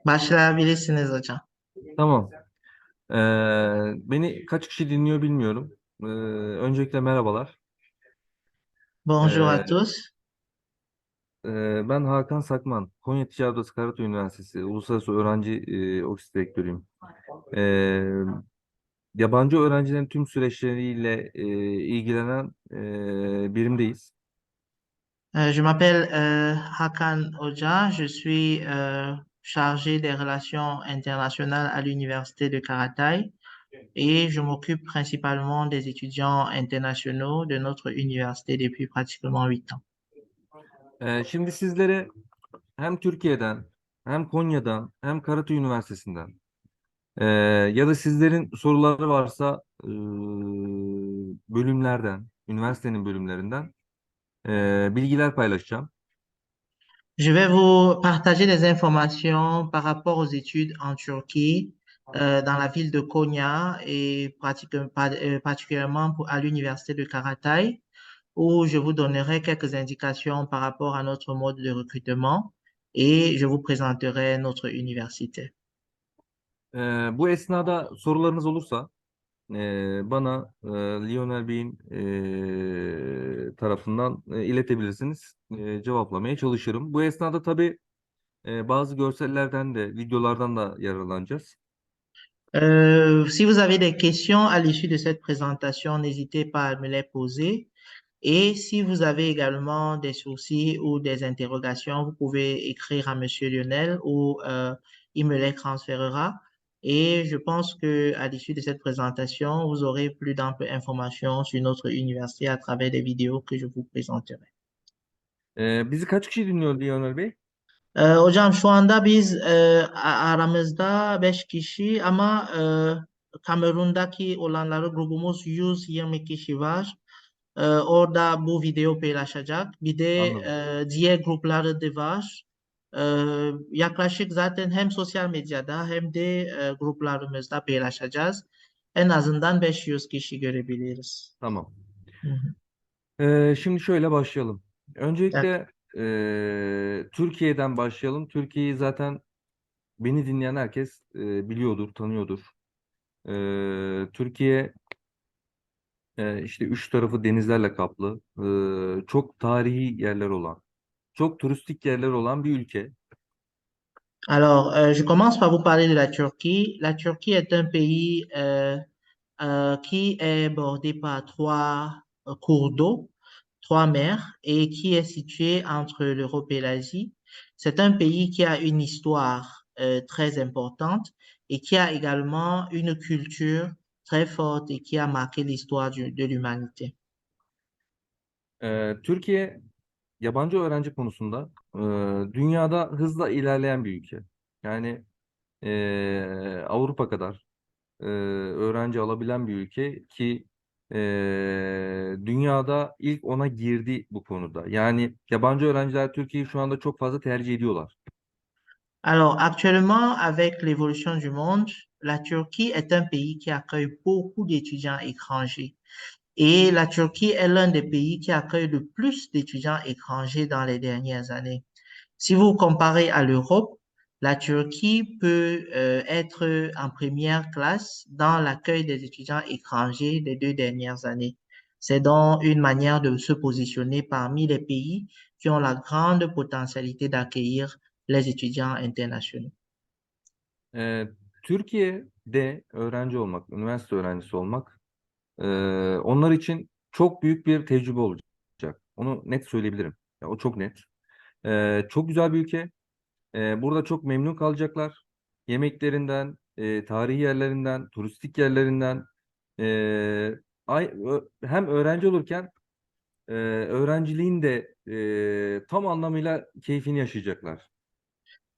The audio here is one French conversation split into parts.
Başlayabilirsiniz hocam. Tamam. Ee, Beni kaç kişi dinliyor bilmiyorum. Öncelikle merhabalar. Bonjour à Ee, tous. Ben Hakan Sakman. Konya Ticaret Odası Karatay Üniversitesi Uluslararası Öğrenci Ofis Direktörüyüm. Ee, Yabancı öğrencilerin tüm süreçleriyle ilgilenen birimdeyiz. Je m'appelle Hakan Oja. Je suis chargé des relations internationales à l'Université de Karatay et je m'occupe principalement des étudiants internationaux de notre université depuis pratiquement 8 ans. Şimdi sizlere hem Türkiye'den, hem Konya'dan, hem Karatay Üniversitesi'nden ya da sizlerin soruları varsa bölümlerden, üniversitenin bölümlerinden bilgiler paylaşacağım. Je vais vous partager des informations par rapport aux études en Turquie, dans la ville de Konya et particulièrement à l'université de Karatay, où je vous donnerai quelques indications par rapport à notre mode de recrutement et je vous présenterai notre université. Bu esnada sorularınız olursa bana Lionel Bey'in tarafından iletebilirsiniz. Cevaplamaya çalışırım. Bu esnada tabii bazı görsellerden de, videolardan da yararlanacağız. Si vous avez des questions à l'issue de cette présentation, n'hésitez pas à me les poser. Et si vous avez également des soucis ou des interrogations, vous pouvez écrire à Monsieur Lionel ou il me les transférera. Et je pense que à l'issue de cette présentation, vous aurez plus d'amples informations sur notre université à travers des vidéos que je vous présenterai. Bizi kaç kişi dinliyor Lionel Bey? Hocam şu anda biz aramızda 5 kişi ama Kamerun'daki olanları grubumuz 120 kişi var. Orada bu video paylaşacak. Bir de Anladım. diğer grupları da var. Yaklaşık zaten hem sosyal medyada hem de gruplarımızda paylaşacağız. En azından 500 kişi görebiliriz. Tamam. Hı hı. Şimdi şöyle başlayalım. Evet. Öncelikle Türkiye'den başlayalım. Türkiye'yi zaten beni dinleyen herkes biliyordur, tanıyordur. Türkiye işte üç tarafı denizlerle kaplı, çok tarihi yerler olan, çok turistik yerler olan bir ülke. Alors, je commence par vous parler de la Turquie. La Turquie est un pays qui est bordé par trois cours d'eau, trois mers, et qui est situé entre l'Europe et l'Asie. C'est un pays qui a une histoire très importante et qui a également une culture très forte et qui a marqué l'histoire de l'humanité. Türkiye yabancı öğrenci konusunda dünyada hızla ilerleyen bir ülke. Yani Avrupa kadar öğrenci alabilen bir ülke ki dünyada ilk ona girdi bu konuda. Yani yabancı öğrenciler Türkiye'yi şu anda çok fazla tercih ediyorlar. Alors, actuellement, avec l'évolution du monde, la Turquie est un pays qui accueille beaucoup d'étudiants étrangers. Et la Turquie est l'un des pays qui accueille le plus d'étudiants étrangers dans les dernières années. Si vous comparez à l'Europe, la Turquie peut être en première classe dans l'accueil des étudiants étrangers des 2 dernières années. C'est donc une manière de se positionner parmi les pays qui ont la grande potentialité d'accueillir les étudiants internationaux. E, Türkiye'de öğrenci olmak, üniversite öğrencisi olmak e, onlar için çok büyük bir tecrübe olacak. Onu net söyleyebilirim. Ya, o çok net. Çok güzel bir ülke. Burada çok memnun kalacaklar. Yemeklerinden, tarihi yerlerinden, turistik yerlerinden. e, Hem öğrenci olurken öğrenciliğin de tam anlamıyla keyfini yaşayacaklar.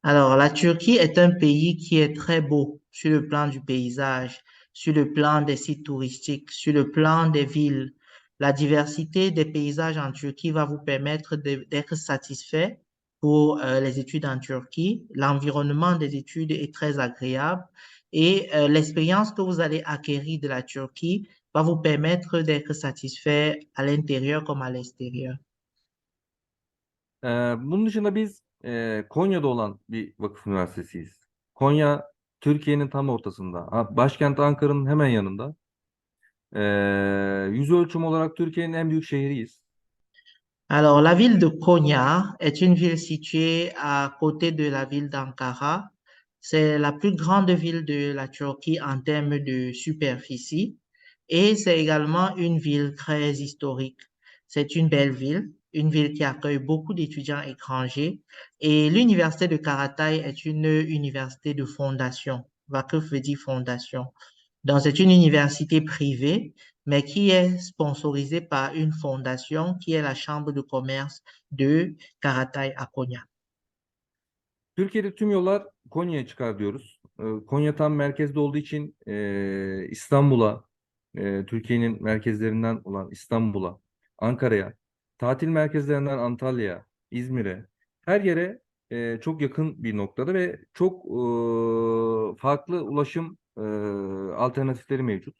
Alors, la Turquie est un pays qui est très beau sur le plan du paysage, sur le plan des sites touristiques, sur le plan des villes. La diversité des paysages en Turquie va vous permettre d'être satisfait pour les études en Turquie. L'environnement des études est très agréable et l'expérience que vous allez acquérir de la Turquie va vous permettre d'être satisfait à l'intérieur comme à l'extérieur. Bunun dışında biz Konya'da olan bir vakıf üniversitesiyiz. Konya Türkiye'nin tam ortasında. Başkent Ankara'nın hemen yanında. Yüz ölçüm olarak Türkiye'nin en büyük şehriyiz. Alors, la ville de Konya est une ville située à côté de la ville d'Ankara. C'est la plus grande ville de la Turquie en termes de superficie et c'est également une ville très historique. C'est une ville qui accueille beaucoup d'étudiants étrangers et l'université de Karatay est une université de fondation. Vakıf veut dire fondation. Donc, c'est une université privée, mais qui est sponsorisée par une fondation qui est la Chambre de commerce de Karatay à Konya. Türkiye'de tüm yollar Konya'ya çıkar diyoruz. Konya tam merkezde olduğu için İstanbul'a, Türkiye'nin merkezlerinden olan İstanbul'a, Ankara'ya, tatil merkezlerinden Antalya'ya, İzmir'e, her yere çok yakın bir noktada ve çok farklı ulaşım alternatifleri mevcut.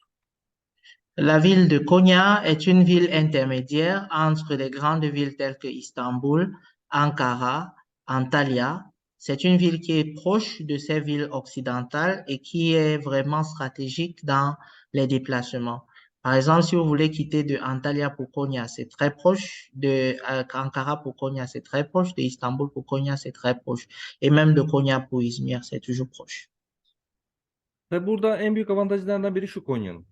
La ville de Konya est une ville intermédiaire entre les grandes villes telles que Istanbul, Ankara, Antalya. C'est une ville qui est proche de ces villes occidentales et qui est vraiment stratégique dans les déplacements. Par exemple, si vous voulez quitter de Antalya pour Konya, c'est très proche. De Ankara pour Konya, c'est très proche. De Istanbul pour Konya, c'est très proche. Et même de Konya pour Izmir, c'est toujours proche. Ve burada en büyük avantajlarından biri şu Konya'nın.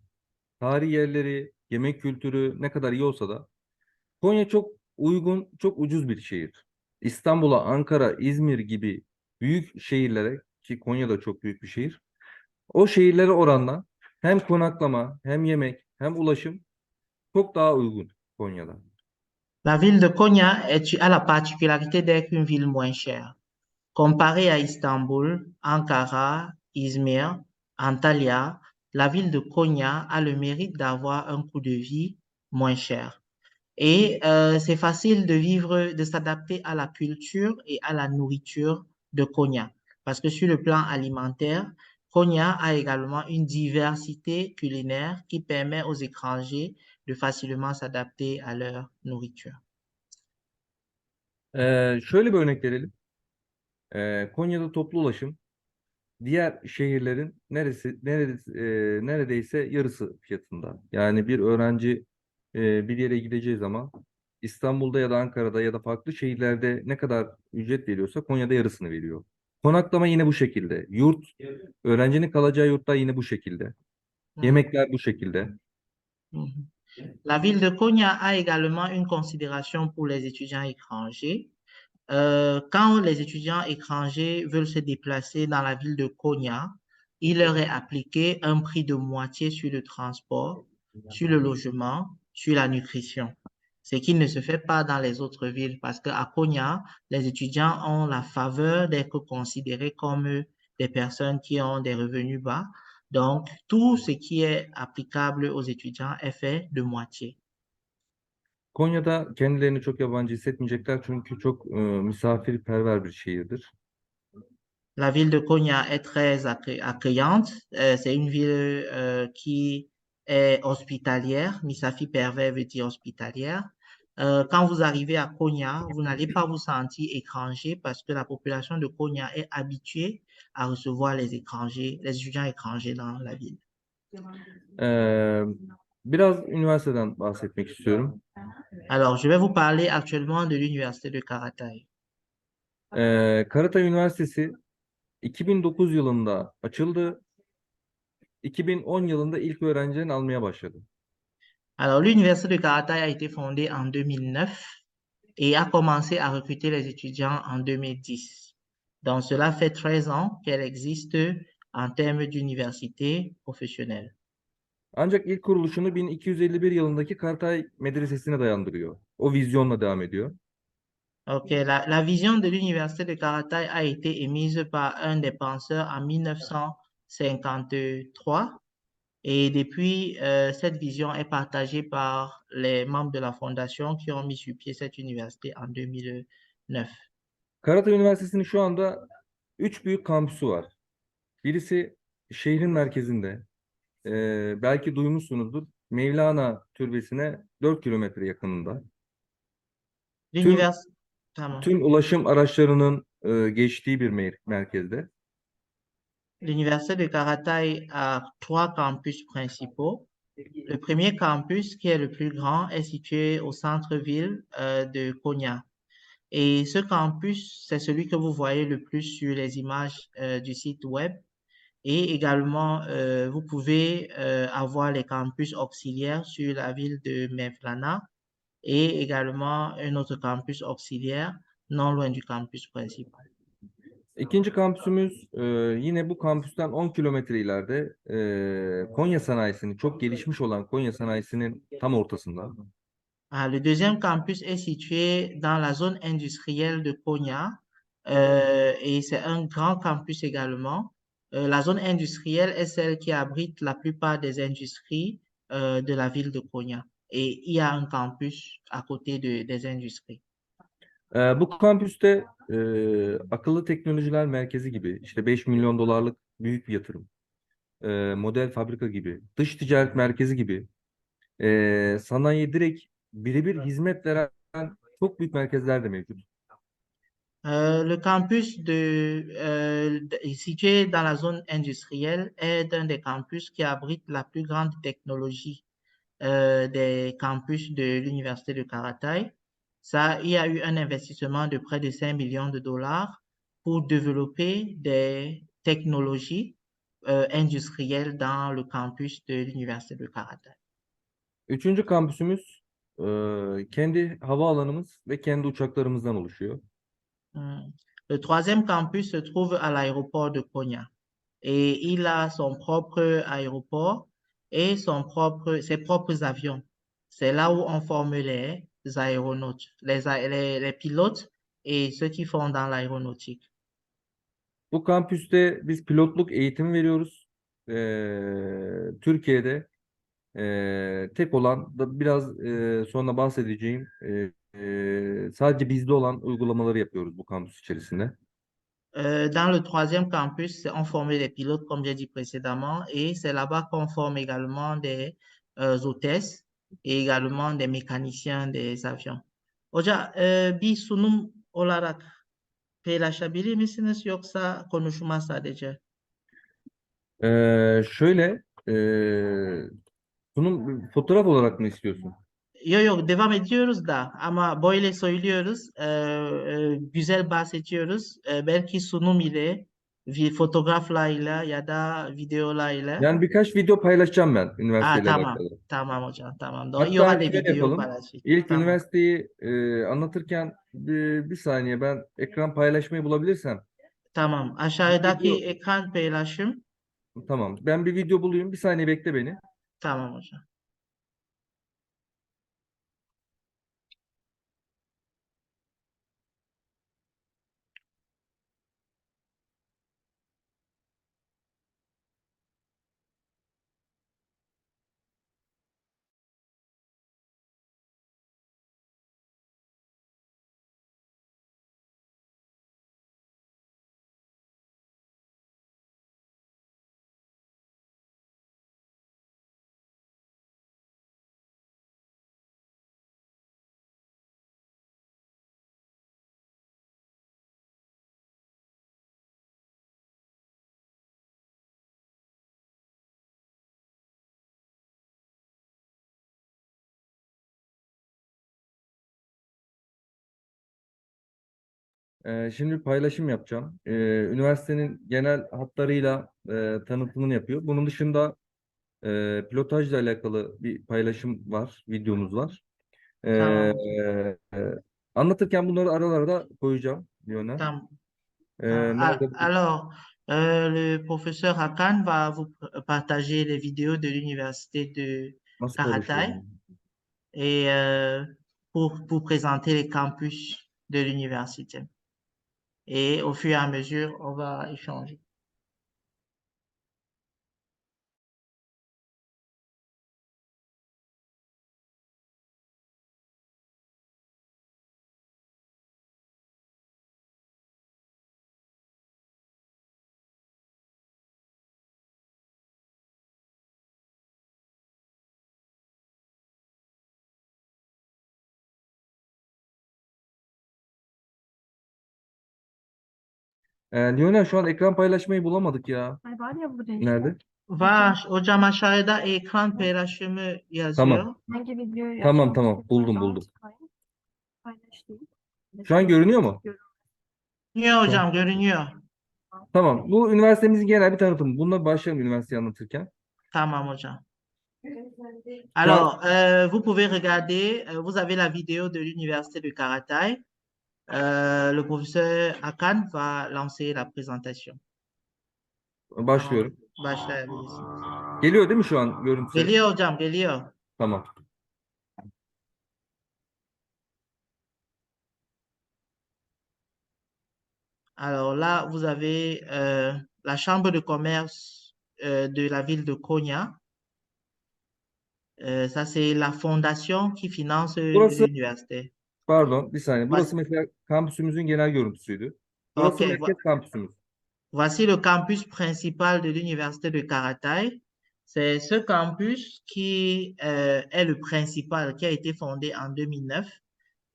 Tarihi yerleri, yemek kültürü ne kadar iyi olsa da Konya çok uygun, çok ucuz bir şehir. İstanbul'a, Ankara, İzmir gibi büyük şehirlere ki Konya da çok büyük bir şehir. O şehirlere oranla hem konaklama, hem yemek, hem ulaşım çok daha uygun Konya'da. La ville de Konya a la particularité d'être une ville moins chère. Comparé à Istanbul, Ankara, Izmir, Antalya, la ville de Konya a le mérite d'avoir un coût de vie moins cher. Et c'est facile de vivre, de s'adapter à la culture et à la nourriture de Konya. Parce que sur le plan alimentaire, Konya a également une diversité culinaire qui permet aux étrangers de facilement s'adapter à leur nourriture. Şöyle bir örnek verelim. Konya'da toplu ulaşım diğer şehirlerin neredeyse yarısı fiyatında. Yani bir öğrenci bir yere gideceği zaman İstanbul'da ya da Ankara'da ya da farklı şehirlerde ne kadar ücret veriyorsa Konya'da yarısını veriyor. Konaklama yine bu şekilde. Öğrencinin kalacağı yurtlar yine bu şekilde. Mhm, Yemekler bu şekilde. mhm. La ville de Konya a également une considération pour les étudiants étrangers. Quand les étudiants étrangers veulent se déplacer dans la ville de Konya, il leur est appliqué un prix de moitié sur le transport, sur le logement, sur la nutrition. Ce qui ne se fait pas dans les autres villes parce qu'à Konya, les étudiants ont la faveur d'être considérés comme des personnes qui ont des revenus bas. Donc, tout ce qui est applicable aux étudiants est fait de moitié. Konya'da kendilerini çok yabancı hissetmeyecekler çünkü çok misafirperver bir şehirdir. La ville de Konya est très accueillante. C'est une ville qui est hospitalière. Misafi pervers veut dire hospitalière. Quand vous arrivez à Konya, vous n'allez pas vous sentir étranger parce que la population de Konya est habituée à recevoir les étrangers, les étudiants étrangers dans la ville. Ee, Biraz üniversiteden bahsetmek istiyorum. Alors, je vais vous parler actuellement de l'université de Karatay. Karatay Üniversitesi 2009 yılında açıldı. 2010 yılında ilk öğrencilerini almaya başladı. Alors, l'université de Karatay a été fondée en 2009 et a commencé à recruter les étudiants en 2010. Donc, cela fait 13 ans qu'elle existe en termes d'université professionnelle. Ancak ilk kuruluşunu 1251 yılındaki Karatay Medresesi'ne dayandırıyor. O vizyonla devam ediyor. Ok, la vision de l'université de Karatay a été émise par un des penseurs en 1953 et depuis, cette vision est partagée par les membres de la fondation qui ont mis sur pied cette université en 2009. Karatay Üniversitesi'nin şu anda 3 büyük kampüsü var. Birisi şehrin merkezinde. Belki duymuşsunuzdur. Mevlana Türbesi'ne 4 kilometre yakınında. Tüm L'univers- Tamam. Tüm ulaşım araçlarının geçtiği bir merkezde. L'université de Carataï a trois campus principaux. Le premier campus, qui est le plus grand, est situé au centre-ville de Konya. Et ce campus, c'est celui que vous voyez le plus sur les images du site web. Et également, vous pouvez avoir les campus auxiliaires sur la ville de Mevlana et également un autre campus auxiliaire non loin du campus principal. İkinci kampüsümüz yine bu kampüsten 10 kilometre ileride Konya sanayisinin, çok gelişmiş olan Konya sanayisinin tam ortasında. Ah, le deuxième campus est situé dans la zone industrielle de Konya et c'est un grand campus également. La zone industrielle est celle qui abrite la plupart des industries de la ville de Konya et il y a un campus à côté des industries. Bu kampüste akıllı teknolojiler merkezi gibi, işte 5 milyon dolarlık büyük bir yatırım, model fabrika gibi, dış ticaret merkezi gibi, sanayiye direkt birebir hizmet veren çok büyük merkezler de mevcut. Le campus situé dans la zone industrielle est un des campus qui abrite la plus grande technologie des campus de l'Université de Karataï. Ça, il y a eu un investissement de près de 5 millions de dollars pour développer des technologies industrielles dans le campus de l'Université de Karataï. Üçüncü kampüsümüz kendi havaalanımız ve kendi uçaklarımızdan oluşuyor. Hmm. Le troisième campus se trouve à l'aéroport de Konya et il a son propre aéroport et ses propres avions. C'est là où on forme les aéronautes, les pilotes et ceux qui font dans l'aéronautique. Bu kampüste biz pilotluk eğitimi veriyoruz. Türkiye'de tek olan da biraz sonra bahsedeceğim sadece bizde olan uygulamaları yapıyoruz bu kampüs içerisinde. Dans le troisième campus, on formait des pilotes, comme j'ai dit précédemment, et c'est là-bas qu'on forme également des hôtesses et également des mécaniciens des avions. Hoca, bir sunum olarak paylaşabilir misiniz yoksa konuşma sadece? Şöyle sunum fotoğraf olarak mı istiyorsun? Yok yok devam ediyoruz da ama böyle söylüyoruz, güzel bahsediyoruz. Belki sunum ile, fotoğraflarla ya da videolarla. Yani birkaç video paylaşacağım ben Ah üniversiteyle tamam. alakalı. Tamam hocam tamam. Doğru. Il y aura Hatta des şöyle vidéos par yapalım. la suite. İlk Tamam. üniversiteyi anlatırken bir saniye ben ekran paylaşmayı bulabilirsem. Tamam. Bir Aşağıdaki video, ekran paylaşım. tamam. Ben bir video bulayım. Bir saniye bekle beni. Tamam hocam. Şimdi bir paylaşım yapacağım. Üniversitenin genel hatlarıyla tanıtımını yapıyor. Bunun dışında pilotajla alakalı bir paylaşım var, videomuz var. Ee, Tamam hocam. e, Anlatırken bunları aralara da koyacağım Lionel. Tamam. Nerede? Alors, le professeur Hakan va vous partager les vidéos de l'université de Nasıl Karatay paylaşıyorum? et pour présenter les campus de l'université. Et au fur et à mesure, on va échanger. Lionel şu an ekran paylaşmayı bulamadık ya. Ay var ya burada işte. Nerede? Var. Hocam aşağıda ekran paylaşımı yazıyor. Tamam. Hangi videoyu Tamam açmak tamam. Buldum istiyorsan buldum. paylaş değil. Şu an görünüyor mu? Görünüyor Şu an. hocam, görünüyor. Tamam. Bu üniversitemizin genel bir tanıtımı. Bununla başlayalım üniversiteyi anlatırken. Tamam hocam. Şu an Alors, vous pouvez regarder, vous avez la vidéo de l'Université de Karatay. Le professeur Akan va lancer la présentation. Tamam, başlıyorum. başlayabilirsiniz. Geliyor değil mi şu an görüntü? Geliyor hocam, geliyor. Tamam. Alors là, vous avez la chambre de commerce de la ville de Konya. Ça, c'est la fondation qui finance Burası l'université. pardon bir saniye. Voici, Burası mesela kampüsümüzün genel görüntüsüydü. ok, Burası merkez kampüsümüz. voici le campus principal de l'université de Karatay. C'est ce campus qui est le principal, qui a été fondé en 2009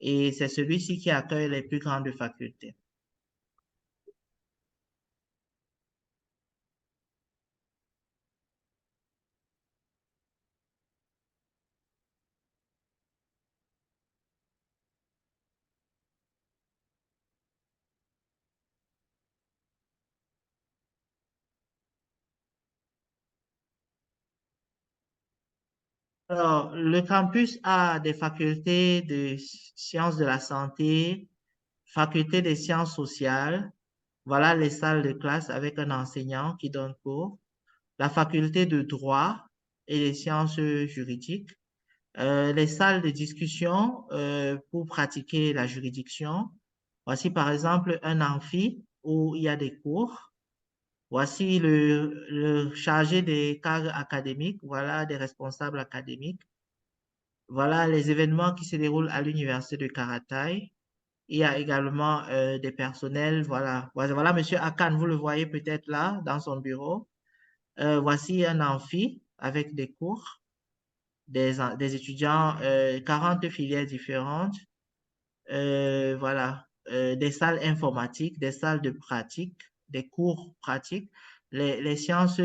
et c'est celui-ci qui accueille les plus grandes facultés. Alors, le campus a des facultés de sciences de la santé, faculté des sciences sociales. Voilà les salles de classe avec un enseignant qui donne cours. La faculté de droit et des sciences juridiques. Les salles de discussion pour pratiquer la juridiction. Voici par exemple un amphi où il y a des cours. Voici le chargé des cadres académiques. Voilà des responsables académiques. Voilà les événements qui se déroulent à l'université de Karatay. Il y a également des personnels. Voilà, voilà, Monsieur Akan, vous le voyez peut-être là dans son bureau. Voici un amphi avec des cours, des étudiants, 40 filières différentes. Voilà, des salles informatiques, des salles de pratique, des cours pratiques, les sciences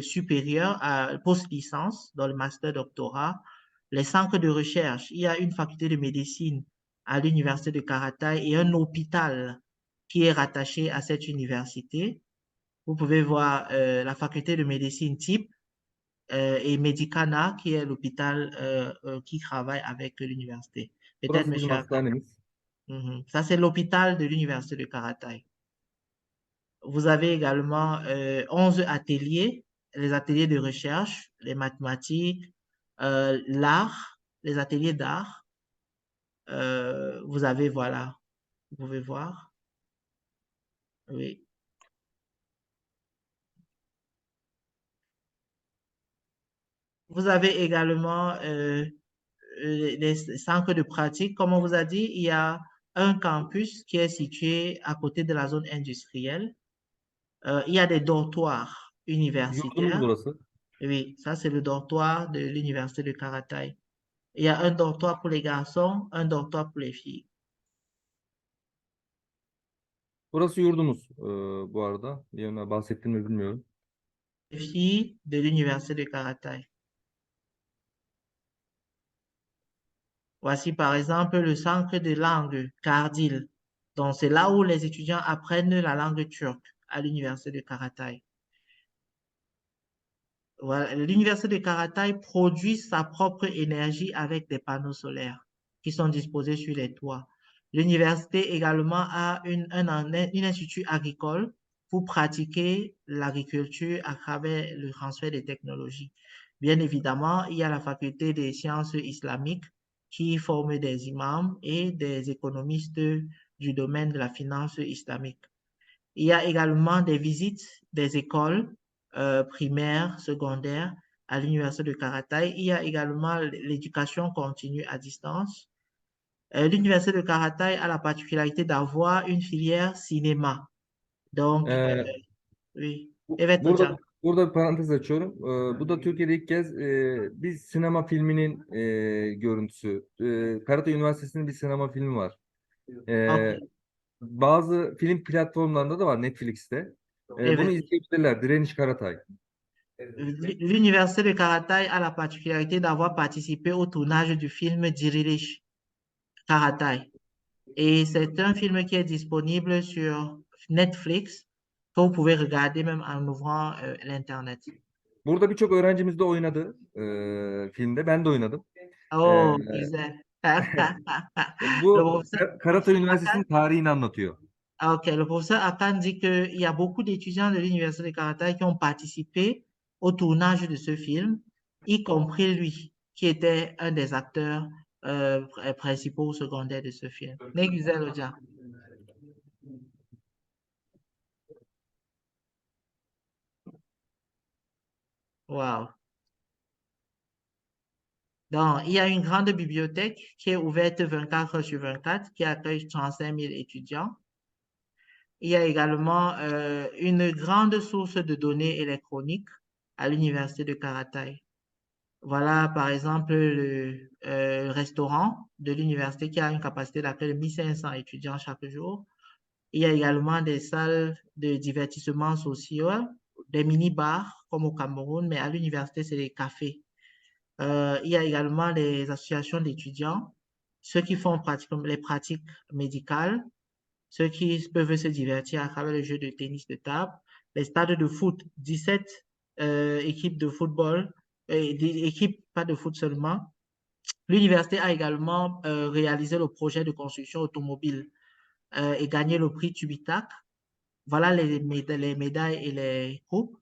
supérieures à post-licence, dans le master doctorat, les centres de recherche. Il y a une faculté de médecine à l'université de Karatay et un hôpital qui est rattaché à cette université. Vous pouvez voir la faculté de médecine type et Medicana, qui est l'hôpital qui travaille avec l'université. Peut-être, Burası bizim monsieur Akan. hastanemiz. Mhm. Ça, c'est l'hôpital de l'Université de Karatay. Vous avez également 11 ateliers, les ateliers de recherche, les mathématiques, l'art, les ateliers d'art. Vous avez, voilà, vous pouvez voir. Oui. Vous avez également les centres de pratique. Comme on vous a dit, il y a un campus qui est situé à côté de la zone industrielle. Il y a des dortoirs Yurdumuz universitaires. burası. Oui, ça c'est le dortoir de l'université de Karatay. Il y a un dortoir pour les garçons, un dortoir pour les filles. Burası yurdumuz bu arada. Lionel bahsettim mi bilmiyorum. Les filles de l'université de Karatay. Voici par exemple le centre de langue Kardil. Donc c'est là où les étudiants apprennent la langue turque à l'université de Karatay. Voilà, l'université de Karatay produit sa propre énergie avec des panneaux solaires qui sont disposés sur les toits. L'université également a une institut agricole pour pratiquer l'agriculture à travers le transfert des technologies. Bien évidemment, il y a la faculté des sciences islamiques qui forme des imams et des économistes du domaine de la finance islamique. Il y a également des visites des écoles primaires, secondaires à l'université de Karatay. Il y a également l'éducation continue à distance. L'université de Karatay a la particularité d'avoir une filière cinéma. Donc, Ee, oui. Evet burada hocam. burada bir parantez açıyorum. Bu da Türkiye'de ilk kez bir sinema filminin görüntüsü. Karatay Üniversitesi'nin bir sinema filmi var. Ok. Ee, bazı film platformlarında da var, Netflix'te. Bunu Evet. izleyebilirler. Direniş Karatay. L'Université de Karataï a la particularité d'avoir participé au tournage du film Dirilish Karataï. Et c'est un film qui est disponible sur Netflix, que vous pouvez regarder même en ouvrant l'Internet. Burada birçok öğrencimiz de oynadı filmde. Ben de oynadım. Ee, Oh, güzel. Le Bu professeur, Karatay Üniversitesi'nin tarihini anlatıyor. ok, le professeur Akan dit qu'il y a beaucoup d'étudiants de l'Université de Karataï qui ont participé au tournage de ce film, y compris lui, qui était un des acteurs principaux ou secondaires de ce film. Ne güzel hocam. Wow. Donc, il y a une grande bibliothèque qui est ouverte 24 heures sur 24, qui accueille 35 000 étudiants. Il y a également une grande source de données électroniques à l'Université de Karataï. Voilà, par exemple, le restaurant de l'université qui a une capacité d'accueil de 1500 étudiants chaque jour. Il y a également des salles de divertissement social, des mini-bars comme au Cameroun, mais à l'université, c'est des cafés. Il y a également les associations d'étudiants, ceux qui font pratiquement les pratiques médicales, ceux qui peuvent se divertir à travers le jeu de tennis de table, les stades de foot, 17 équipes de football, des équipes pas de foot seulement. L'université a également réalisé le projet de construction automobile et gagné le prix Tubitac. Voilà les médailles et les coupes.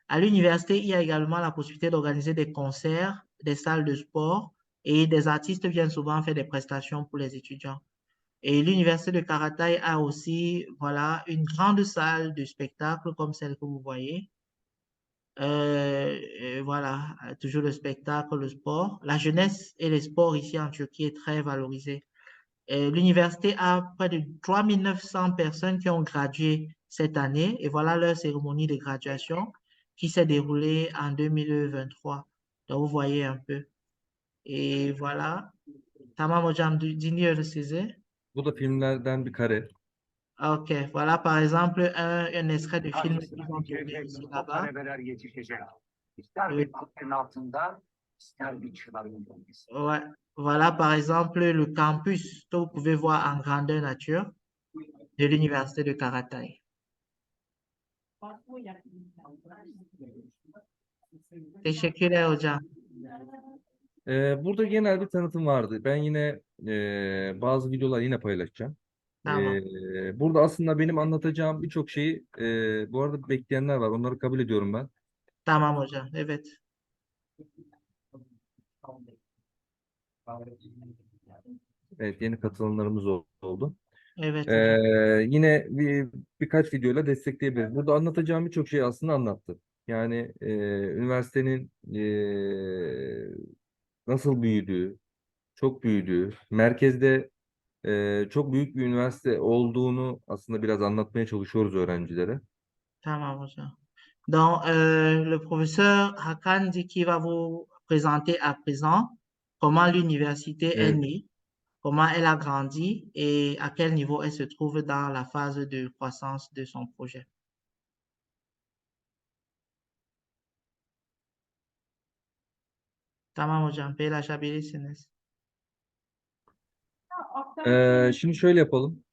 À l'université, il y a également la possibilité d'organiser des concerts, des salles de sport et des artistes viennent souvent faire des prestations pour les étudiants. Et l'université de Karataï a aussi, voilà, une grande salle de spectacle comme celle que vous voyez. Voilà, toujours le spectacle, le sport. La jeunesse et les sports ici en Turquie est très valorisé. L'université a près de 3900 personnes qui ont gradué cette année et voilà leur cérémonie de graduation qui s'est déroulée en 2023. Donc, vous voyez un peu. Et voilà. Tamam hocam dinliyoruz sizi. Bu da filmlerden bir kare. Ok, voilà par exemple un extrait de film Karşısına qu'ils ont tourné gelecek ici o là-bas. talebeler yetişecek. İster Euh, bir kubbenin altında, ister bir çınarın gölgesinde. ouais, voilà par exemple le campus que vous pouvez voir en grandeur nature de l'université de Karataï. Teşekkürler hocam. Burada genel bir tanıtım vardı. Ben yine bazı videolar yine paylaşacağım. Tamam. Burada aslında benim anlatacağım birçok şeyi bu arada bekleyenler var. Onları kabul ediyorum ben. Tamam hocam. Evet. Evet, yeni katılımlarımız oldu. Evet hocam. Yine birkaç videoyla destekleyebiliriz. Burada anlatacağım birçok şeyi aslında anlattı. Yani üniversitenin nasıl büyüdüğü, çok büyüdüğü, merkezde çok büyük bir üniversite olduğunu aslında biraz anlatmaya çalışıyoruz öğrencilere. Tamam hocam. Donc, le professeur Hakan dit qu'il va vous présenter à présent comment l'université est Evet. née, comment elle a grandi et à quel niveau elle se trouve dans la phase de croissance de son projet. Tamam hocam, paylaşabilirsiniz. Şimdi şöyle yapalım.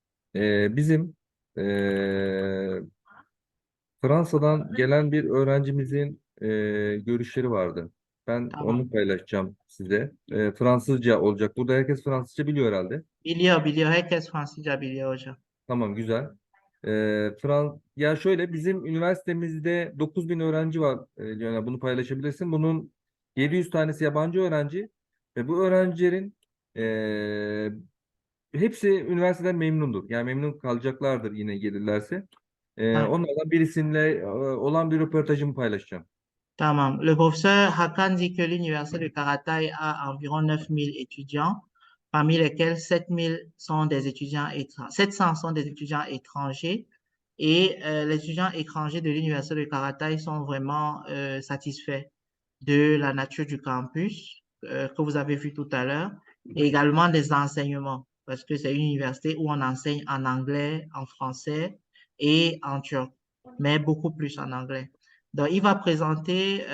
Bizim ee, Fransa'dan gelen bir öğrencimizin görüşleri vardı. Ben Tamam. onu paylaşacağım size. Fransızca olacak. Burada herkes Fransızca biliyor herhalde. Biliyor. Herkes Fransızca biliyor hocam. Tamam, güzel. Ya şöyle, bizim üniversitemizde 9.000 öğrenci var. Yani bunu paylaşabilirsin. Bunun 700 tanesi yabancı öğrenci ve bu öğrencilerin hepsi üniversiteden memnundur. Yani memnun kalacaklardır yine gelirlerse. Onlardan birisiyle olan bir röportajımı paylaşacağım. Tamam. Le professeur Hakan dit que l'université de Karataï a environ 9000 étudiants, parmi lesquels 7000 sont des étudiants 700 sont des étudiants étrangers. Et les étudiants étrangers de l'université de Karataï sont vraiment satisfaits de la nature du campus que vous avez vu tout à l'heure et également des enseignements. parce que c'est une université où on enseigne en anglais, en français et en turc, mais beaucoup plus en anglais. Donc, il va présenter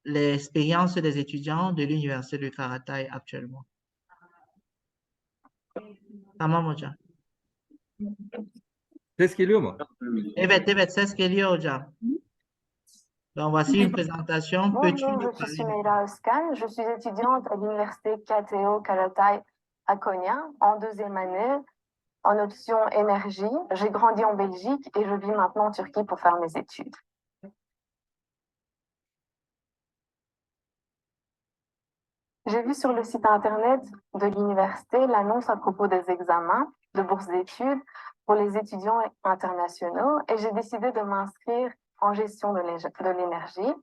l'expérience des étudiants de l'université de Karatay actuellement. Tamam hocam. Ses geliyor mu? Evet, evet, ses geliyor hocam. Donc, voici une présentation. Peux-tu Bonjour, nous je suis parler de... Meira Özkan. Je suis étudiante à l'université KTO Karatay à Konya en deuxième année en option énergie. J'ai grandi en Belgique et je vis maintenant en Turquie pour faire mes études. J'ai vu sur le site internet de l'université l'annonce à propos des examens de bourse d'études pour les étudiants internationaux et j'ai décidé de m'inscrire en gestion de l'énergie.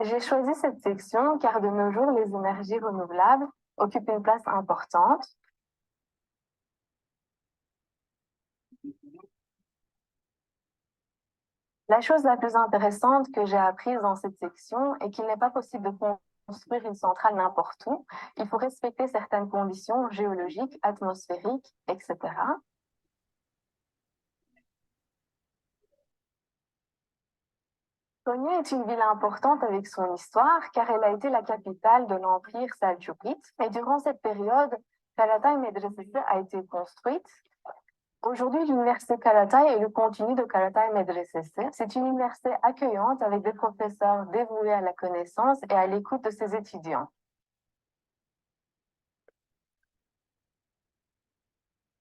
J'ai choisi cette section car de nos jours, les énergies renouvelables occupent une place importante. La chose la plus intéressante que j'ai apprise dans cette section est qu'il n'est pas possible de construire une centrale n'importe où. Il faut respecter certaines conditions géologiques, atmosphériques, etc. Konya est une ville importante avec son histoire car elle a été la capitale de l'empire seldjoukide et durant cette période, Karatay Medresesi a été construite. Aujourd'hui, l'université Karatay est le contenu de Karatay Medresesi. C'est une université accueillante avec des professeurs dévoués à la connaissance et à l'écoute de ses étudiants.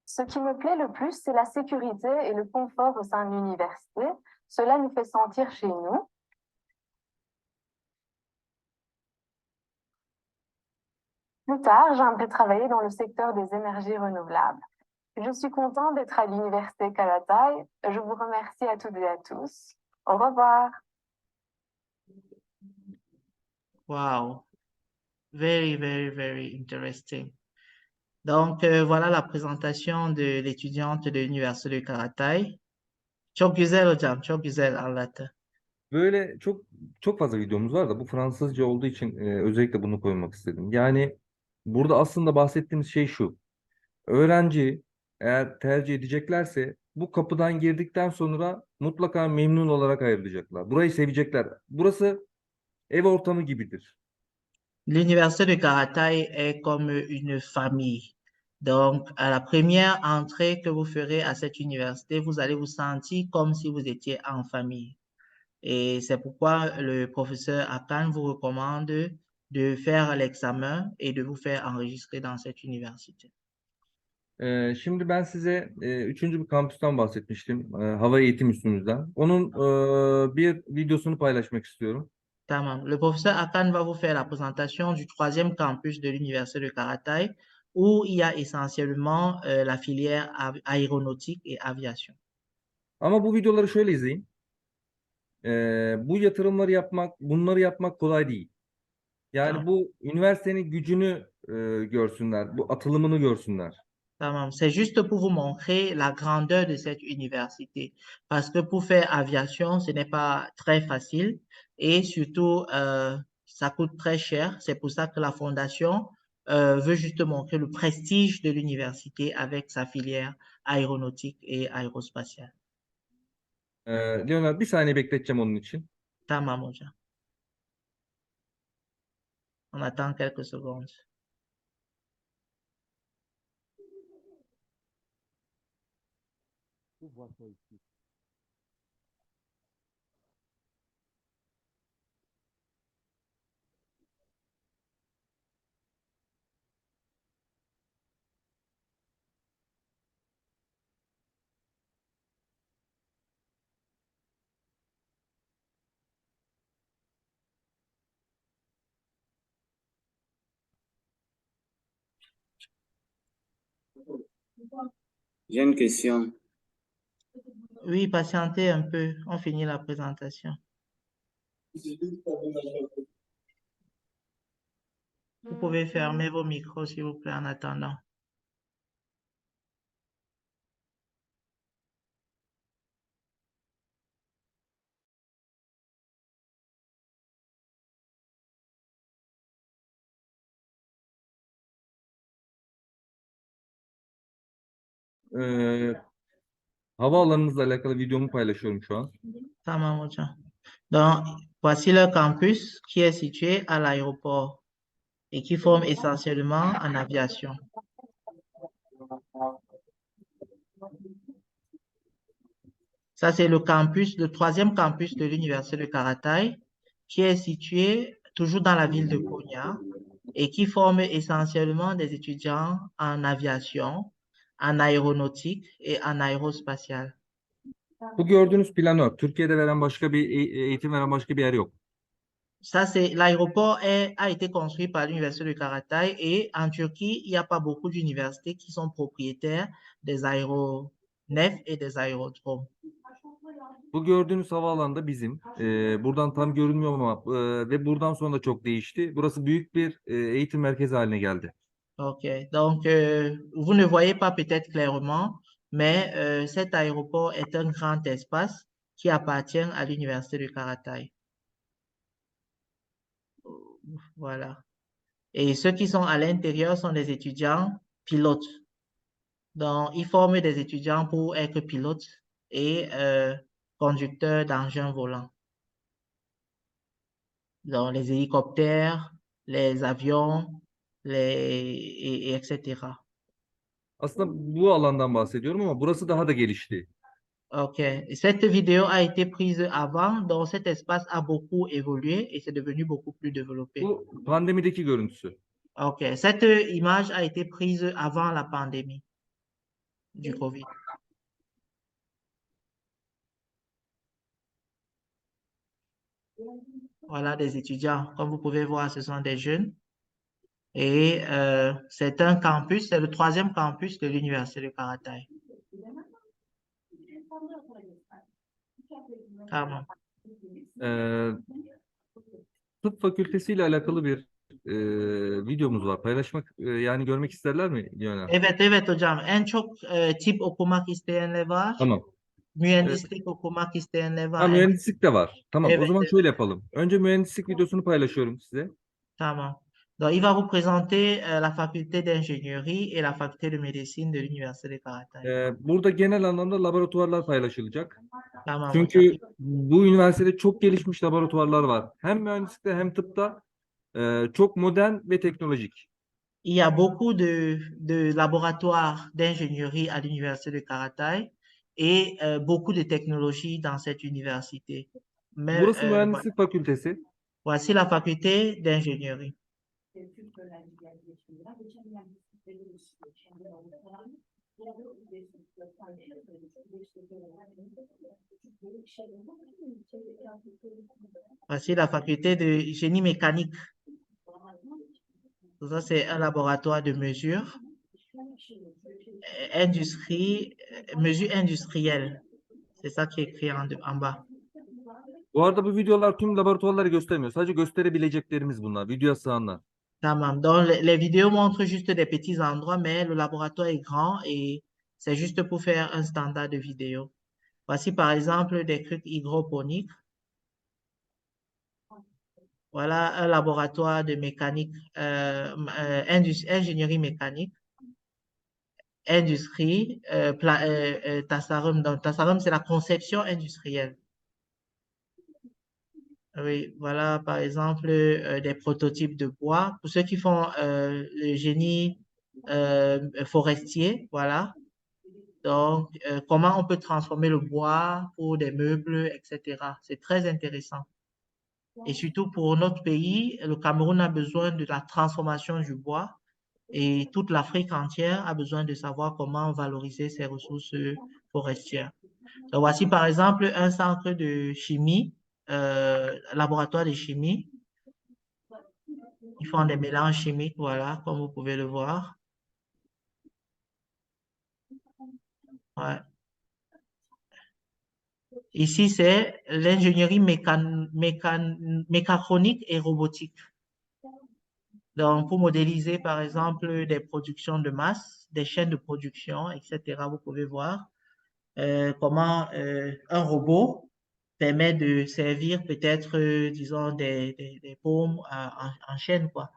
Ce qui me plaît le plus, c'est la sécurité et le confort au sein de l'université. Cela nous fait sentir chez nous. Plus tard, j'aimerais travailler dans le secteur des énergies renouvelables. Je suis contente d'être à l'université Karatay. Je vous remercie à toutes et à tous. Au revoir. Wow, very, very, very interesting. Donc, voilà la présentation de l'étudiante de l'université de Karatay. Çok güzel hocam, çok güzel anlattı. Böyle çok fazla videomuz var da bu Fransızca olduğu için özellikle bunu koymak istedim. Yani burada aslında bahsettiğimiz şey şu. Öğrenci eğer tercih edeceklerse bu kapıdan girdikten sonra mutlaka memnun olarak ayrılacaklar. Burayı sevecekler. Burası ev ortamı gibidir. L'université de Karatay est comme une famille. Donc, à la première entrée que vous ferez à cette université, vous allez vous sentir comme si vous étiez en famille. Et c'est pourquoi le professeur Akan vous recommande de faire l'examen et de vous faire enregistrer dans cette université. Şimdi ben size üçüncü bir kampüsten bahsetmiştim. Hava eğitim üstümüzden. Onun bir videosunu paylaşmak istiyorum. Tamam. Le professeur Akan va vous faire la présentation du troisième campus de l'université de Karatay, où il y a essentiellement la filière aéronautique et aviation. Ama bu videoları şöyle izleyin. Bu yatırımları yapmak, bunları yapmak kolay değil. Yani Tamam. bu üniversitenin gücünü görsünler, bu atılımını görsünler. Tamam. C'est juste pour vous montrer la grandeur de cette université. Parce que pour faire aviation, ce n'est pas très facile et surtout, ça coûte très cher. C'est pour ça que la fondation veut juste montrer le prestige de l'université avec sa filière aéronautique et aérospatiale. Leonard bir saniye bekleteceğim onun için. Tamam hocam. On attend quelques secondes. J'ai une question. Oui, patientez un peu. On finit la présentation. Vous pouvez fermer vos micros, s'il vous plaît, en attendant. Havaalanınızla alakalı videomu paylaşıyorum şu an. Tamam hocam. Donc, voici le campus qui est situé à l'aéroport et qui forme essentiellement en aviation. Ça, c'est le campus, le troisième campus de l'Université de Karataï, qui est situé toujours dans la ville de Konya et qui forme essentiellement des étudiants en aviation, en aéronautique et en aérospatial. Bu gördüğünüz planör. Türkiye'de veren başka bir eğitim veren başka bir yer yok. Ça, c'est l'aéroport a été construit par l'Université de Karataï et en Turquie, il n'y a pas beaucoup d'universités qui sont propriétaires des aéronefs et des aérodromes. Bu gördüğünüz havaalanı da bizim. Buradan tam görünmüyor ama ve buradan sonra da çok değişti. Burası büyük bir eğitim merkezi haline geldi. OK. Donc, vous ne voyez pas peut-être clairement, mais cet aéroport est un grand espace qui appartient à l'Université de Karataï. Voilà. Et ceux qui sont à l'intérieur sont des étudiants pilotes. Donc, ils forment des étudiants pour être pilotes et conducteurs d'engins volants. Donc, les hélicoptères, les avions, etc. Aslında bu alandan bahsediyorum ama burası daha da gelişti. OK. Cette vidéo a été prise avant, donc cet espace a beaucoup évolué et c'est devenu beaucoup plus développé. Bu pandemideki görüntüsü. OK. Cette image a été prise avant la pandémie du COVID. Voilà des étudiants. Comme vous pouvez voir, ce sont des jeunes. Et c'est un campus, c'est le troisième campus de l'Université de Karataï. Tamam. Ee, Tıp fakültesiyle alakalı bir videomuz var. Paylaşmak yani görmek isterler mi Lionel? Evet hocam. En çok tıp okumak isteyenler var. Tamam. Mühendislik okumak isteyenler var. Ha, mühendislik de var. Tamam. O Evet, zaman evet. şöyle yapalım. Önce mühendislik videosunu paylaşıyorum size. Tamam. Donc, il va vous présenter la faculté d'ingénierie et la faculté de médecine de l'Université de Karataï. Burada genel anlamda laboratuvarlar paylaşılacak. Tamam hocam. Çünkü bu üniversitede çok gelişmiş laboratuvarlar var. Hem mühendislikte hem tıpta çok modern ve teknolojik. Il y a beaucoup de laboratoires d'ingénierie à l'Université de Karataï et beaucoup de technologies dans cette université. Mais Burası mühendislik fakültesi. voici la faculté d'ingénierie. Voici la faculté de génie mécanique. Ça, c'est un laboratoire de mesure, mesure industrielle. C'est ça qui est écrit en bas. Bu arada bu videolar tüm laboratuvarları göstermiyor. Sadece gösterebileceklerimiz bunlar. Videoya sığanlar. Tamam. Donc, les vidéos montrent juste des petits endroits, mais le laboratoire est grand et c'est juste pour faire un standard de vidéo. Voici par exemple des trucs hydroponiques. Voilà un laboratoire de mécanique, ingénierie mécanique, industrie, Tassarum. Donc, Tassarum, c'est la conception industrielle. Oui, voilà par exemple des prototypes de bois. Pour ceux qui font le génie forestier, voilà. Donc, comment on peut transformer le bois pour des meubles, etc. C'est très intéressant. Et surtout pour notre pays, le Cameroun a besoin de la transformation du bois et toute l'Afrique entière a besoin de savoir comment valoriser ses ressources forestières. Donc, voici par exemple un centre de chimie, laboratoire de chimie. Ils font des mélanges chimiques, voilà, comme vous pouvez le voir. Ouais. Ici, c'est l'ingénierie mécatronique et robotique. Donc, pour modéliser, par exemple, des productions de masse, des chaînes de production, etc., vous pouvez voir comment un robot permet de servir peut-être, disons, des paumes en chaîne, quoi.